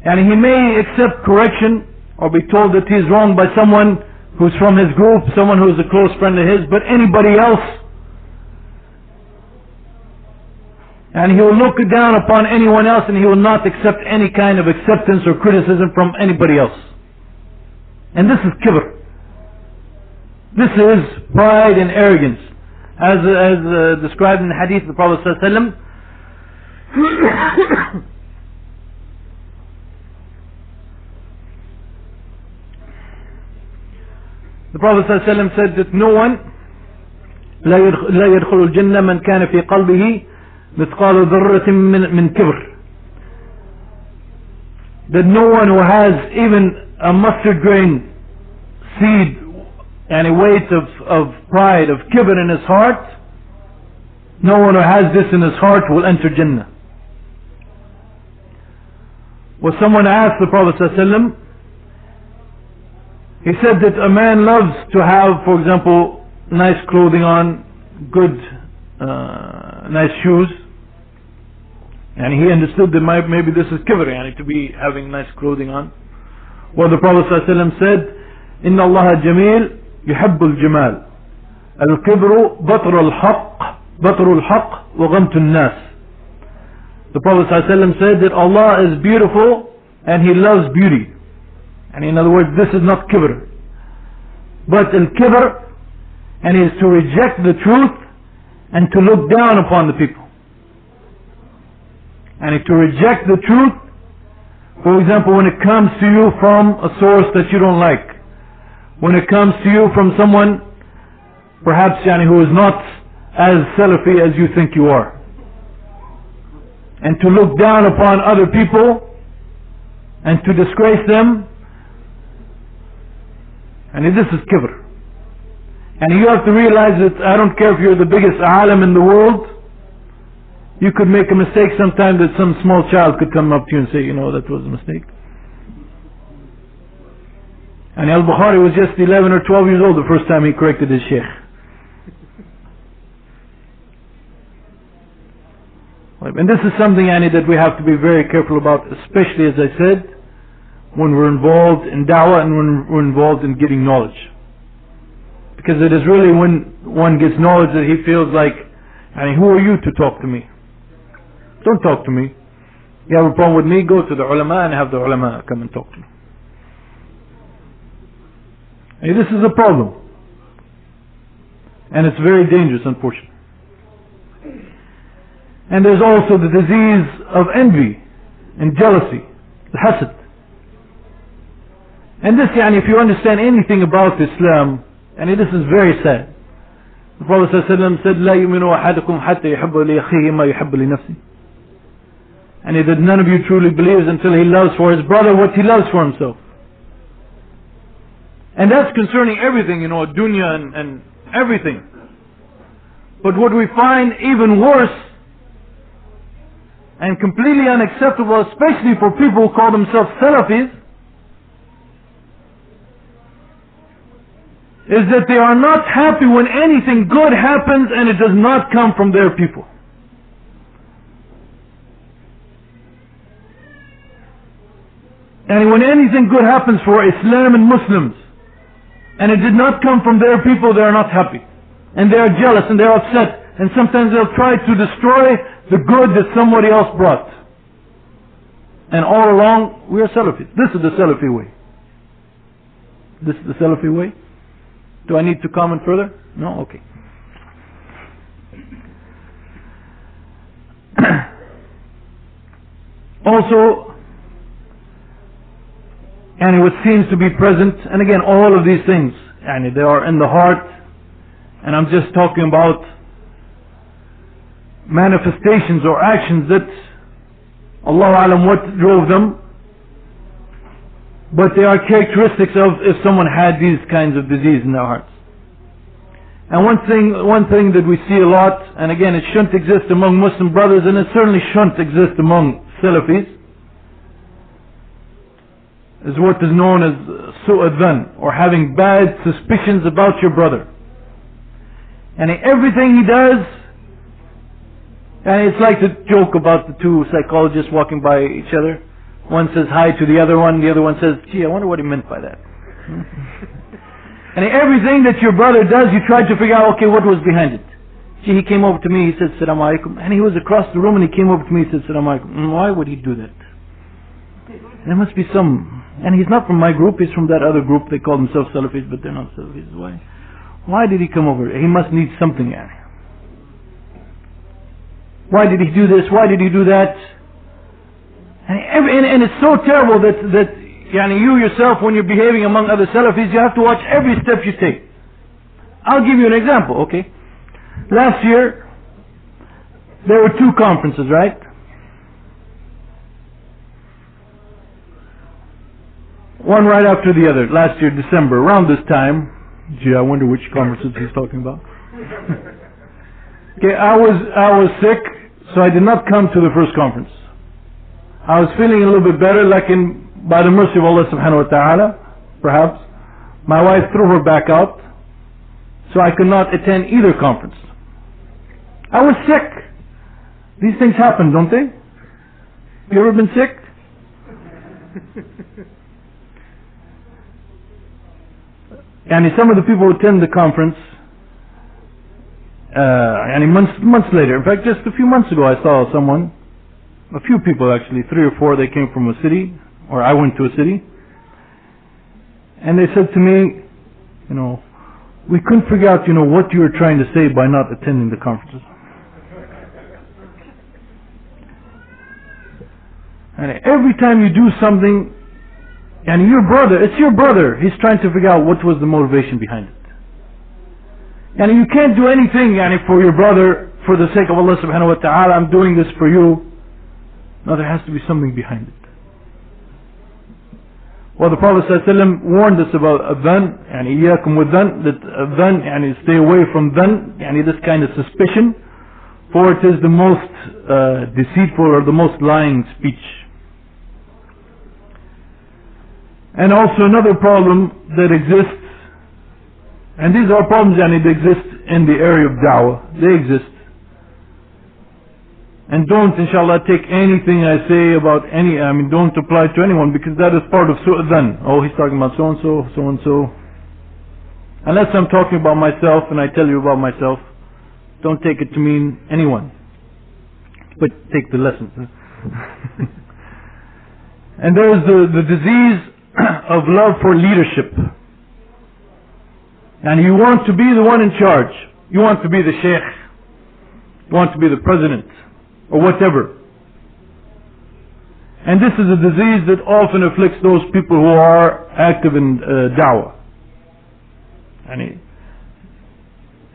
And he may accept correction or be told that he is wrong by someone who's from his group, someone who is a close friend of his, but anybody else, and he will look down upon anyone else, and he will not accept any kind of acceptance or criticism from anybody else. And this is kibr. This is pride and arrogance, as described in the hadith of the Prophet ﷺ. The Prophet ﷺ said that no one لا يدخل الجنة من كان في قلبه مثقال ذرة من كبر. That no one who has even a mustard grain seed and a weight of pride, of kibr in his heart, no one who has this in his heart will enter Jannah. Well, someone asked the Prophet ﷺ, he said that a man loves to have, for example, nice clothing on, good, nice shoes, and he understood that maybe this is kibr, to be having nice clothing on. Well, the Prophet ﷺ said, إن الله جميل يحب الجمال الكبر بطر الحق وغمت الناس. The Prophet ﷺ said that Allah is beautiful and He loves beauty. And in other words, this is not kibr, but al-kibr, and is to reject the truth and to look down upon the people. And to reject the truth, for example, when it comes to you from a source that you don't like, when it comes to you from someone perhaps who is not as Salafī as you think you are, and to look down upon other people and to disgrace them, and this is kibr. And you have to realize that I don't care if you're the biggest alim in the world, you could make a mistake sometime, that some small child could come up to you and say, that was a mistake. And Al-Bukhari was just 11 or 12 years old the first time he corrected his sheikh. And this is something, that we have to be very careful about, especially, as I said, when we're involved in da'wah and when we're involved in getting knowledge. Because it is really when one gets knowledge that he feels like, who are you to talk to me? Don't talk to me. You have a problem with me, go to the ulama and have the ulama come and talk to me. This is a problem. And it's very dangerous, unfortunately. And there's also the disease of envy and jealousy, the hasad. And this, if you understand anything about Islam, this is very sad. The Prophet ﷺ said, لا يؤمن أحدكم حتى يحب لأخيه ما يحب لنفسه. And he said, none of you truly believes until he loves for his brother what he loves for himself. And that's concerning everything, dunya and everything. But what we find even worse and completely unacceptable, especially for people who call themselves Salafis, is that they are not happy when anything good happens and it does not come from their people. And when anything good happens for Islam and Muslims and it did not come from their people, they are not happy. And they are jealous and they are upset. And sometimes they'll try to destroy the good that somebody else brought. And all along, we are Salafis. This is the Salafi way. This is the Salafi way. Do I need to comment further? No? Okay. Also, what seems to be present, and again, all of these things, they are in the heart, and I'm just talking about manifestations or actions that Allah Alam what drove them, but they are characteristics of if someone had these kinds of disease in their hearts. And one thing that we see a lot, and again it shouldn't exist among Muslim brothers, and it certainly shouldn't exist among Salafis, is what is known as su'adhan, or having bad suspicions about your brother. And everything he does, and it's like the joke about the two psychologists walking by each other. One says hi to the other one says, gee, I wonder what he meant by that. And everything that your brother does, you try to figure out, okay, what was behind it? Gee, he came over to me, he said, Assalamu alaikum. And he was across the room and he came over to me, he said, Assalamu alaikum. Why would he do that? There must be some, and he's not from my group, he's from that other group, they call themselves Salafis, but they're not Salafis. Why did he come over? He must need something. Why did he do this? Why did he do that? And it's so terrible that you yourself, when you're behaving among other Salafis, you have to watch every step you take. I'll give you an example, okay? Last year, there were two conferences, right? One right after the other, last year, December, around this time. Gee, I wonder which conferences he's talking about. Okay, I was sick, so I did not come to the first conference. I was feeling a little bit better, by the mercy of Allah subhanahu wa ta'ala, perhaps. My wife threw her back out, so I could not attend either conference. I was sick. These things happen, don't they? You ever been sick? And some of the people who attend the conference, months later, in fact just a few months ago I saw a few people actually, 3 or 4, they came from a city, or I went to a city, and they said to me, we couldn't figure out, what you were trying to say by not attending the conferences. And every time you do something, and it's your brother, he's trying to figure out what was the motivation behind it. And you can't do anything for your brother for the sake of Allah subhanahu wa ta'ala, I'm doing this for you. No, there has to be something behind it. Well, the Prophet ﷺ warned us about adhan, إِيَّاكُمْ وَالدَّنْ, that adhan, stay away from dhan, this kind of suspicion, for it is the most deceitful or the most lying speech. And also another problem that exists, and these are problems that exist in the area of da'wah. They exist. And don't, inshallah, take anything I say about don't apply to anyone, because that is part of su'adhan. Oh, he's talking about so-and-so, so-and-so. Unless I'm talking about myself and I tell you about myself, don't take it to mean anyone. But take the lessons. And there is the disease of love for leadership. And you want to be the one in charge. You want to be the sheikh. You want to be the president. Or whatever. And this is a disease that often afflicts those people who are active in da'wah. And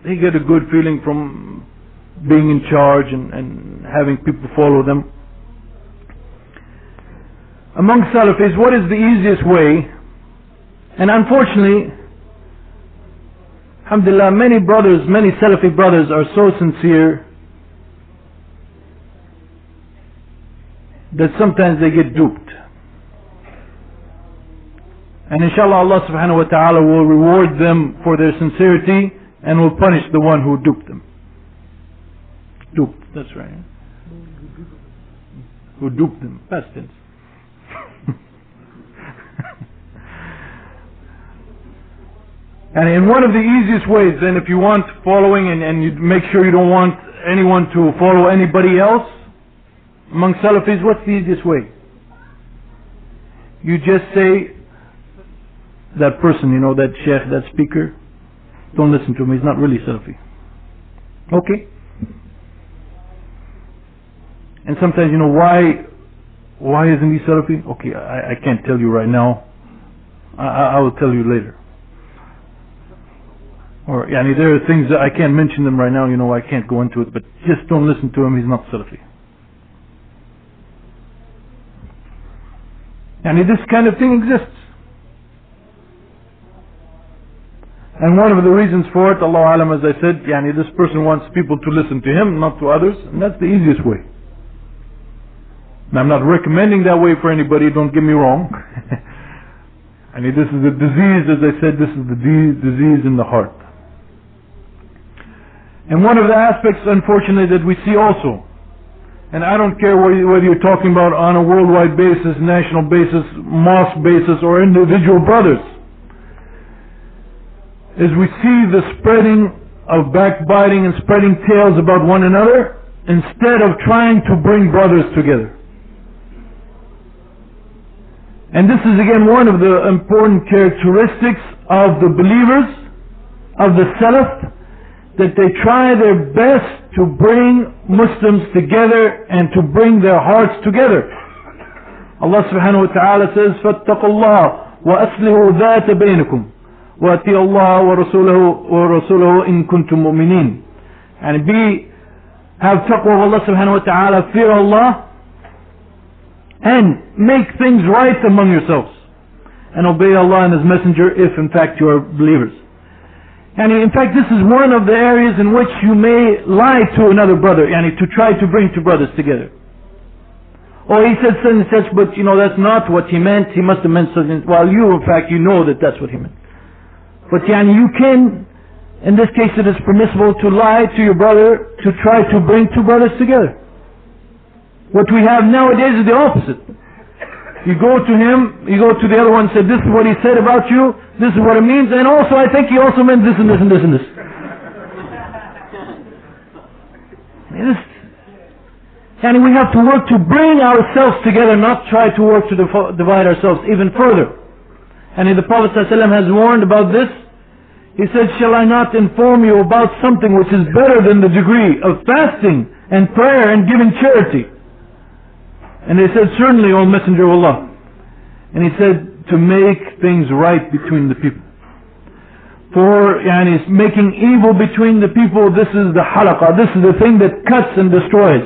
they get a good feeling from being in charge and having people follow them. Among Salafis, what is the easiest way? And unfortunately, alhamdulillah, many brothers, many Salafi brothers are so sincere that sometimes they get duped. And inshallah, Allah subhanahu wa ta'ala will reward them for their sincerity and will punish the one who duped them. Duped, that's right. Who duped them, past tense. And in one of the easiest ways, then, if you want following and you make sure you don't want anyone to follow anybody else, among Salafis, what's the easiest way? You just say, that person, that sheikh, that speaker, don't listen to him, he's not really Salafi. Okay? And sometimes, why isn't he Salafi? Okay, I can't tell you right now. I will tell you later. Or, there are things that I can't mention them right now, I can't go into it, but just don't listen to him, he's not Salafi. This kind of thing exists. And one of the reasons for it, Allah Alam, as I said, this person wants people to listen to him, not to others, and that's the easiest way. Now, I'm not recommending that way for anybody, don't get me wrong. This is a disease, as I said, this is the disease in the heart. And one of the aspects, unfortunately, that we see also, and I don't care whether you're talking about on a worldwide basis, national basis, mosque basis, or individual brothers, is we see the spreading of backbiting and spreading tales about one another instead of trying to bring brothers together. And this is again one of the important characteristics of the believers, of the Salaf, that they try their best to bring Muslims together and to bring their hearts together. Allah subhanahu wa ta'ala says, فَاتَّقُوا اللَّهَ وَأَصْلِحُوا ذَاتَ بَيْنِكُمْ وَأَطِيعُوا اللَّهَ وَرَسُولَهُ إِن كُنتُم مُؤْمِنِينَ. And have taqwa of Allah subhanahu wa ta'ala, fear Allah, and make things right among yourselves, and obey Allah and His Messenger if in fact you are believers. And in fact, this is one of the areas in which you may lie to another brother, to try to bring two brothers together. Oh, he said such and such, but that's not what he meant. He must have meant something. Well, in fact, you know that that's what he meant. But you can, in this case, it is permissible to lie to your brother to try to bring two brothers together. What we have nowadays is the opposite. You go to him, you go to the other one and say, this is what he said about you, this is what it means, and also I think he also meant this and this and this and this. And we have to work to bring ourselves together, not try to work to divide ourselves even further. And the Prophet ﷺ has warned about this. He said, shall I not inform you about something which is better than the degree of fasting and prayer and giving charity? And they said, certainly, O Messenger of Allah. And he said, to make things right between the people. For making evil between the people, this is the halaqah, this is the thing that cuts and destroys.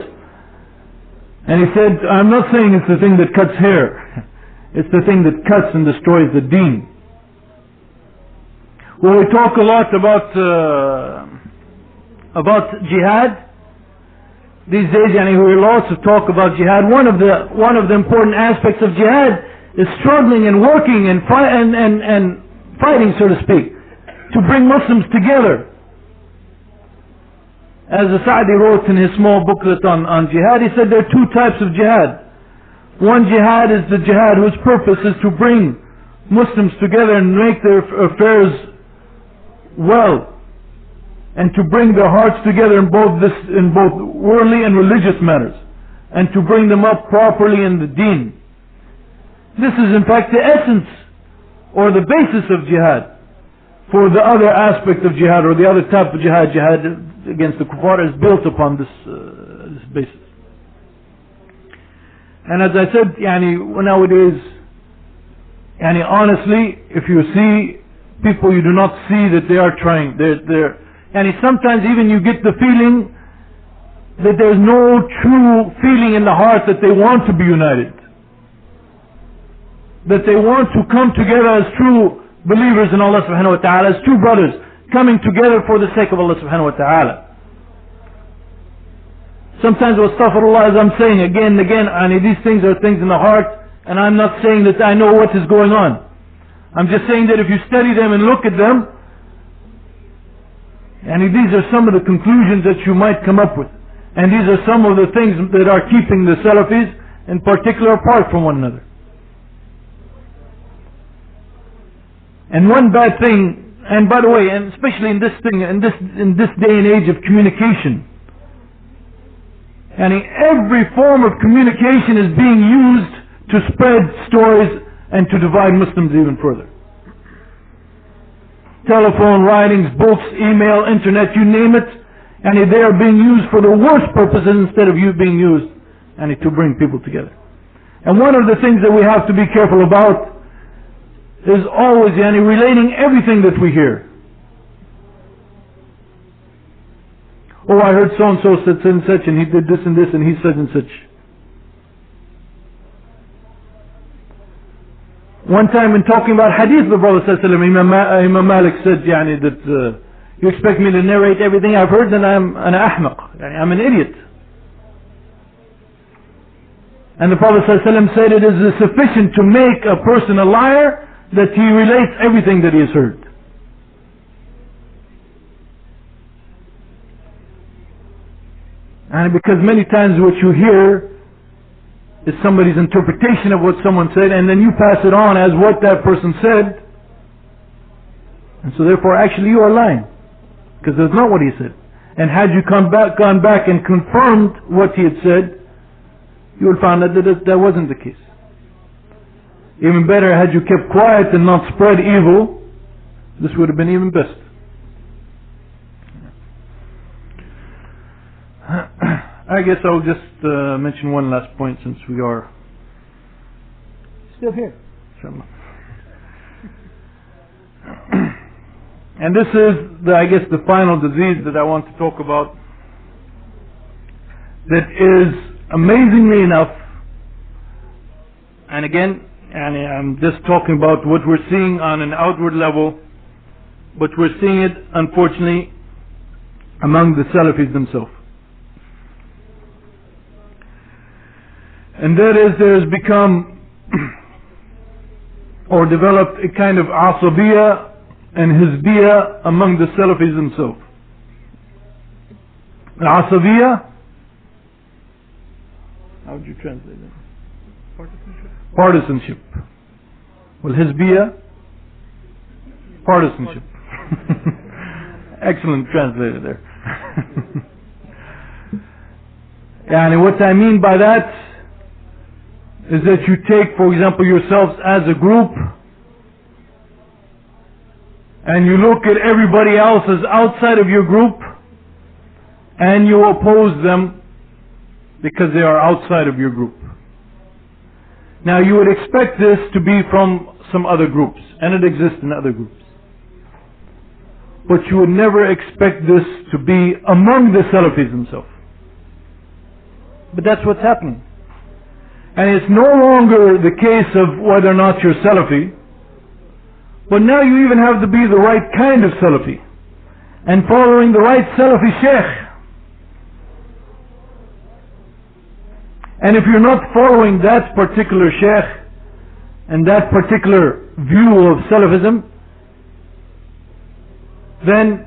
And he said, I'm not saying it's the thing that cuts hair. It's the thing that cuts and destroys the deen. Well, we talk a lot about jihad. These days, we hear lots of talk about jihad. One of the important aspects of jihad is struggling and working and fighting, so to speak, to bring Muslims together. As Sa'di wrote in his small booklet on jihad, he said there are two types of jihad. One jihad is the jihad whose purpose is to bring Muslims together and make their affairs well, and to bring their hearts together in both worldly and religious matters, and to bring them up properly in the deen. This is in fact the essence or the basis of jihad. For the other aspect of jihad, or the other type of jihad against the kuffar, is built upon this basis. And as I said, nowadays, honestly, if you see people, you do not see that they are trying. Sometimes even you get the feeling that there's no true feeling in the heart that they want to be united, that they want to come together as true believers in Allah subhanahu wa ta'ala, as true brothers, coming together for the sake of Allah subhanahu wa ta'ala. Sometimes, astaghfirullah, as I'm saying again and again, these things are things in the heart, and I'm not saying that I know what is going on. I'm just saying that if you study them and look at them, these are some of the conclusions that you might come up with. And these are some of the things that are keeping the Salafis in particular apart from one another. And one bad thing, and by the way, and especially in this day and age of communication, every form of communication is being used to spread stories and to divide Muslims even further. Telephone, writings, books, email, internet, you name it, they are being used for the worst purposes instead of being used to bring people together. And one of the things that we have to be careful about is always relating everything that we hear. Oh, I heard so and so said such and such, and he did this and this, and he said and such. One time in talking about hadith, the Prophet Imam Malik said that you expect me to narrate everything I've heard, then I'm an ahmaq, I'm an idiot. And the Prophet said it is sufficient to make a person a liar that he relates everything that he has heard. And because many times what you hear is somebody's interpretation of what someone said, and then you pass it on as what that person said, and so therefore actually you are lying, because that's not what he said. And had you gone back and confirmed what he had said, you would find that wasn't the case. Even better, had you kept quiet and not spread evil, this would have been even best. I guess I'll just mention one last point, since we are still here, inshallah. And this is, the final disease that I want to talk about, that is amazingly enough, and again, I'm just talking about what we're seeing on an outward level, but we're seeing it, unfortunately, among the Salafis themselves. And that is, there has become or developed a kind of asabiyah and hizbiyah among the Salafis themselves. Al-asabiyah, how would you translate that? Partisanship. Well, hizbiyah, partisanship. Excellent translator there. And what I mean by that is that you take, for example, yourselves as a group, and you look at everybody else as outside of your group, and you oppose them because they are outside of your group. Now, you would expect this to be from some other groups, and it exists in other groups. But you would never expect this to be among the Salafis themselves. But that's what's happening. And it's no longer the case of whether or not you're Salafi, but now you even have to be the right kind of Salafi, and following the right Salafi Sheikh. And if you're not following that particular Sheikh, and that particular view of Salafism, then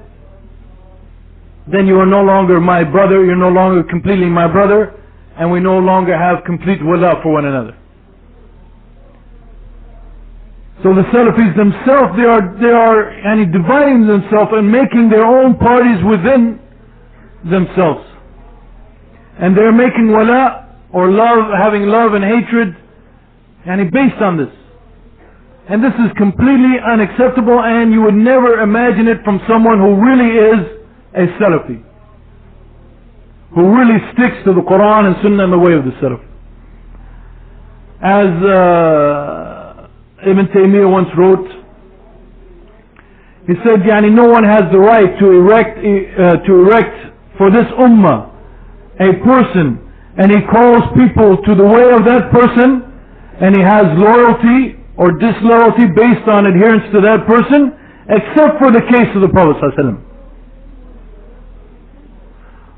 you are no longer my brother, you're no longer completely my brother, and we no longer have complete wala for one another. So the Salafis themselves, they are dividing themselves and making their own parties within themselves. And they're making wala or love, having love and hatred, based on this. And this is completely unacceptable, and you would never imagine it from someone who really is a Salafi, who really sticks to the Qur'an and Sunnah and the way of the Salaf. As Ibn Taymiyyah once wrote, he said, no one has the right to erect for this ummah a person, and he calls people to the way of that person, and he has loyalty or disloyalty based on adherence to that person, except for the case of the Prophet ﷺ.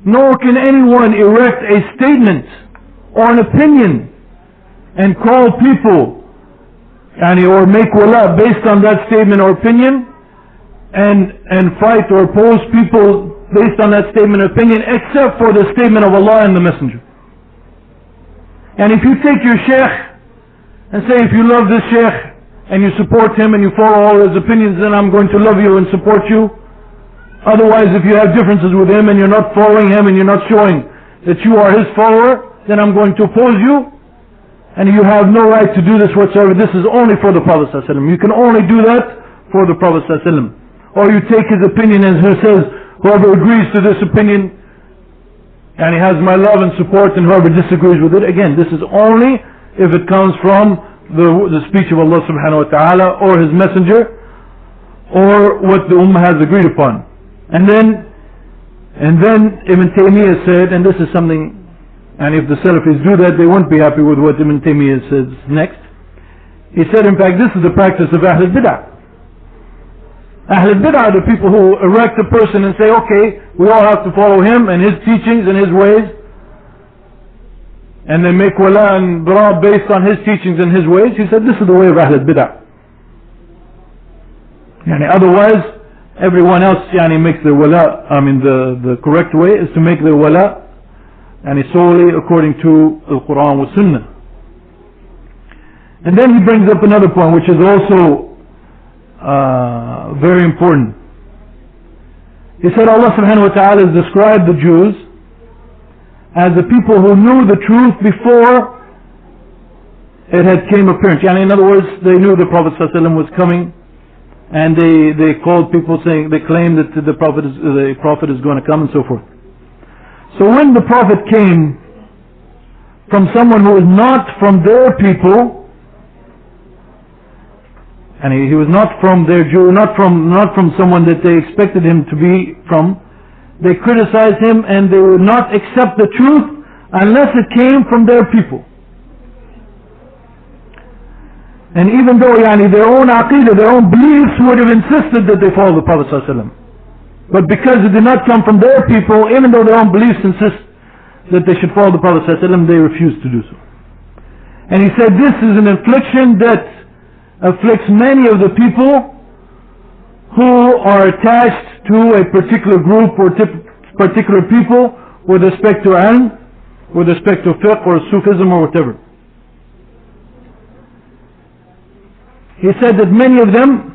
Nor can anyone erect a statement or an opinion and call people or make wala based on that statement or opinion, and fight or oppose people based on that statement or opinion, except for the statement of Allah and the Messenger. And if you take your sheikh and say, if you love this sheikh and you support him and you follow all his opinions, then I'm going to love you and support you. Otherwise, if you have differences with him and you're not following him and you're not showing that you are his follower, then I'm going to oppose you, and you have no right to do this whatsoever. This is only for the Prophet ﷺ. You can only do that for the Prophet ﷺ. Or you take his opinion and he says, whoever agrees to this opinion and he has my love and support, and whoever disagrees with it, again, this is only if it comes from the speech of Allah subhanahu wa ta'ala or his messenger, or what the ummah has agreed upon. And then Ibn Taymiyyah said, and this is something, and if the Salafis do that, they won't be happy with what Ibn Taymiyyah says next. He said, in fact, this is the practice of Ahl al-Bid'ah. Ahl al-Bid'ah are the people who erect a person and say, okay, we all have to follow him and his teachings and his ways, and they make wala and bara based on his teachings and his ways. He said, this is the way of Ahl al-Bid'ah. Otherwise, everyone else makes their wala, the correct way is to make their wala solely according to the Qur'an wa Sunnah. And then he brings up another point which is also very important. He said Allah subhanahu wa ta'ala has described the Jews as the people who knew the truth before it had came apparent. In other words, they knew the Prophet ﷺ was coming, and they called people saying, they claimed that the Prophet is going to come, and so forth. So when the Prophet came from someone who was not from their people, and he was not from their Jew, not from someone that they expected him to be from, they criticized him, and they would not accept the truth unless it came from their people. And even though their own aqidah, their own beliefs would have insisted that they follow the Prophet ﷺ, but because it did not come from their people, even though their own beliefs insist that they should follow the Prophet ﷺ, they refused to do so. And he said this is an affliction that afflicts many of the people who are attached to a particular group or particular people with respect to ilm, with respect to fiqh or Sufism or whatever. He said that many of them,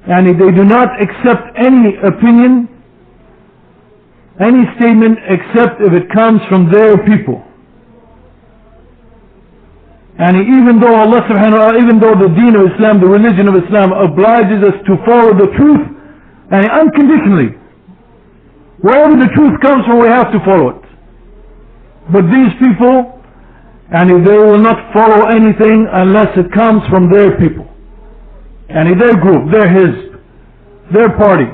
they do not accept any opinion, any statement, except if it comes from their people. And even though Allah subhanahu wa ta'ala, even though the deen of Islam, the religion of Islam obliges us to follow the truth, unconditionally, wherever the truth comes from, we have to follow it. But these people, they will not follow anything unless it comes from their people, their group, their hizb, their party.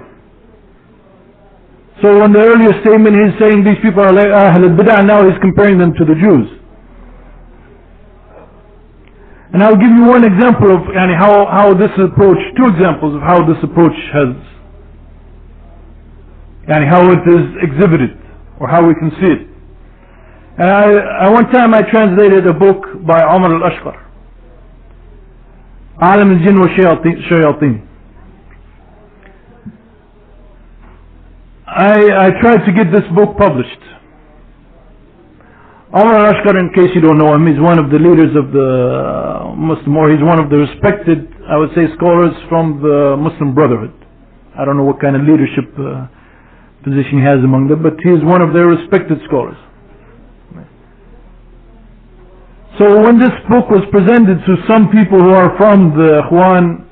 So in the earlier statement he's saying these people are like Ahl al-Bid'ah, now he's comparing them to the Jews. And I'll give you one example of how this approach, two examples of how this approach has, how it is exhibited, or how we can see it. And one time I translated a book by Umar al-Ashqar. عالم الجن والشياطين. I tried to get this book published. Omar Ashkar, in case you don't know him, he's one of the leaders of the Muslim, or he's one of the respected, I would say, scholars from the Muslim Brotherhood. I don't know what kind of leadership position he has among them, but he is one of their respected scholars. So when this book was presented to some people who are from the Ikhwan,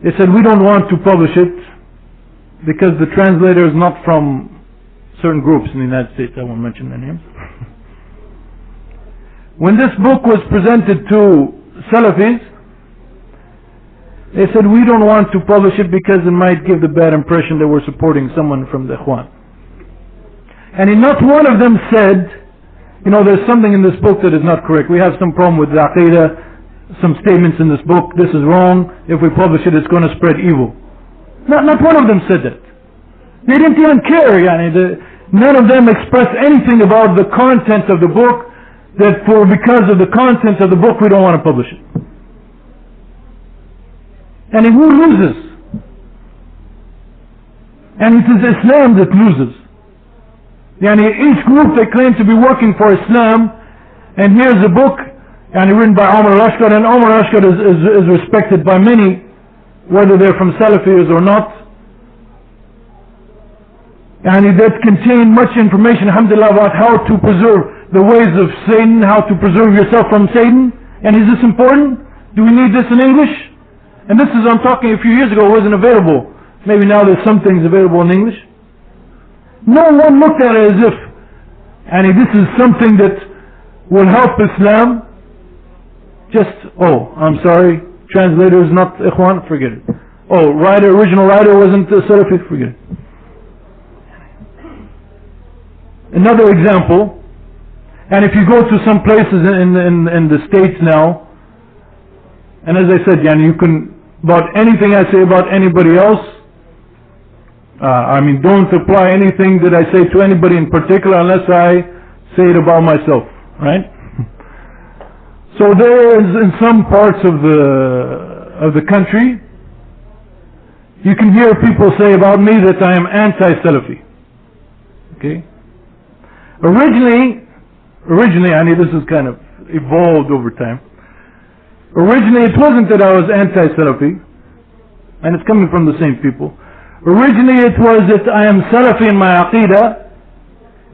they said, we don't want to publish it because the translator is not from certain groups in the United States. I won't mention their names. When this book was presented to Salafis, they said, we don't want to publish it because it might give the bad impression that we're supporting someone from the Ikhwan. And not one of them said, there's something in this book that is not correct. We have some problem with the Aqidah, some statements in this book, this is wrong. If we publish it, it's going to spread evil. Not one of them said that. They didn't even care. None of them expressed anything about the content of the book, that because of the content of the book we don't want to publish it. And who loses? And it is Islam that loses. Each group they claim to be working for Islam, and here's a book written by Omar Ashkar, and Omar Ashkar is respected by many, whether they're from Salafis or not. And that contained much information, alhamdulillah, about how to preserve the ways of Satan, how to preserve yourself from Satan. And is this important? Do we need this in English? And this is, I'm talking a few years ago, it wasn't available. Maybe now there's some things available in English. No one looked at it as if, this is something that will help Islam. Just, I'm sorry, translator is not Ikhwan, forget it. Original writer wasn't Salafi, forget it. Another example, and if you go to some places in the States now, and as I said, you can, about anything I say about anybody else, don't apply anything that I say to anybody in particular unless I say it about myself, right? So there is, in some parts of the country, you can hear people say about me that I am anti-Salafi. Okay? Originally, this is kind of evolved over time. Originally, it wasn't that I was anti-Salafi, and it's coming from the same people. Originally, it was that I am Salafi in my Aqidah,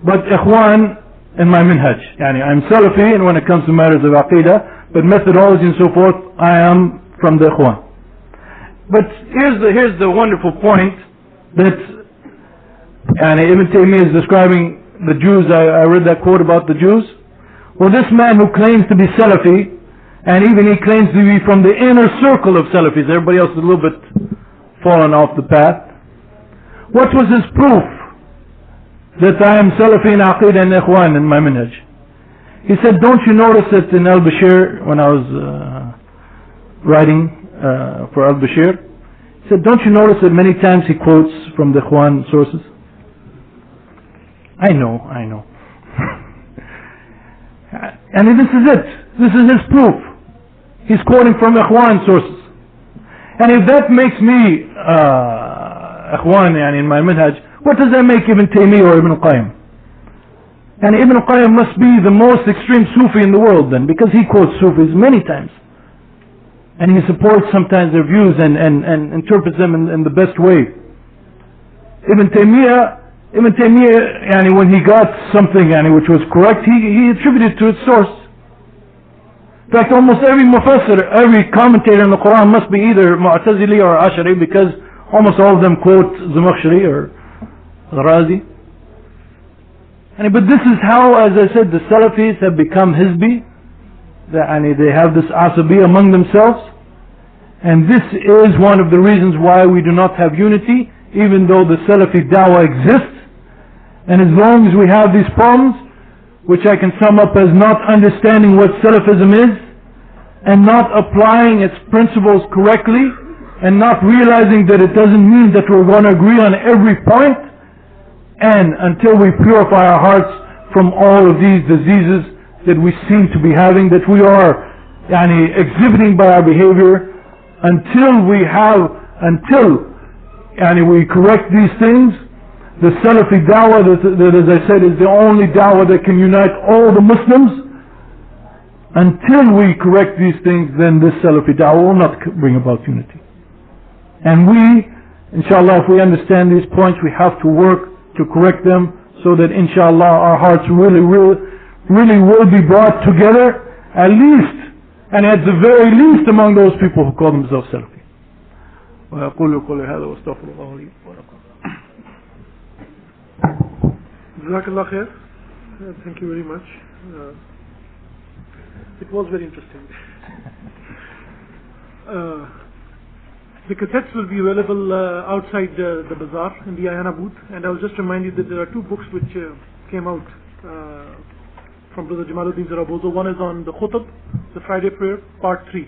but Ikhwan in my Minhaj. I'm Salafi, and when it comes to matters of Aqidah, but methodology and so forth, I am from the Ikhwan. But here's the wonderful point that Ibn Taymiyyah is describing the Jews. I read that quote about the Jews. Well, this man who claims to be Salafi, and even he claims to be from the inner circle of Salafis, everybody else is a little bit fallen off the path. What was his proof that I am Salafi in Aqidah and Ikhwan in my Minhaj? He said, don't you notice that in Al-Bashir, when I was writing for Al-Bashir, he said, don't you notice that many times he quotes from the Ikhwan sources? I know. And this is it. This is his proof. He's quoting from Ikhwan sources. And if that makes me Ikhwan in my Minhaj, what does that make Ibn Taymiyyah or Ibn Qayyim? And Ibn Qayyim must be the most extreme Sufi in the world then, because he quotes Sufis many times. And he supports sometimes their views and interprets them in the best way. Ibn Taymiyyah, when he got something which was correct, he attributed to its source. In fact, almost every mufassir, every commentator in the Qur'an must be either Mu'tazili or Ash'ari, because almost all of them quote Zamakhshari or Razi. But this is how, as I said, the Salafis have become Hizbi. They have this asabi among themselves. And this is one of the reasons why we do not have unity, even though the Salafi da'wah exists. And as long as we have these problems, which I can sum up as not understanding what Salafism is, and not applying its principles correctly, and not realizing that it doesn't mean that we're going to agree on every point, and until we purify our hearts from all of these diseases that we seem to be having, that we are exhibiting by our behavior, until we correct these things. The Salafī da'wah, that as I said, is the only da'wah that can unite all the Muslims. Until we correct these things, then this Salafī da'wah will not bring about unity. And we, inshallah, if we understand these points, we have to work to correct them, so that inshallah our hearts really will be brought together, at least, and at the very least, among those people who call themselves Salafī. وأقول قولي هذا واستغفر الله لي ولكم. Jazakallah khair. Thank you very much. It was very interesting. The cassettes will be available outside the bazaar in the Ayana booth, and I will just remind you that there are two books which came out from Brother Jamāl Zarabozo. One is on the khutb, the Friday prayer, part 3.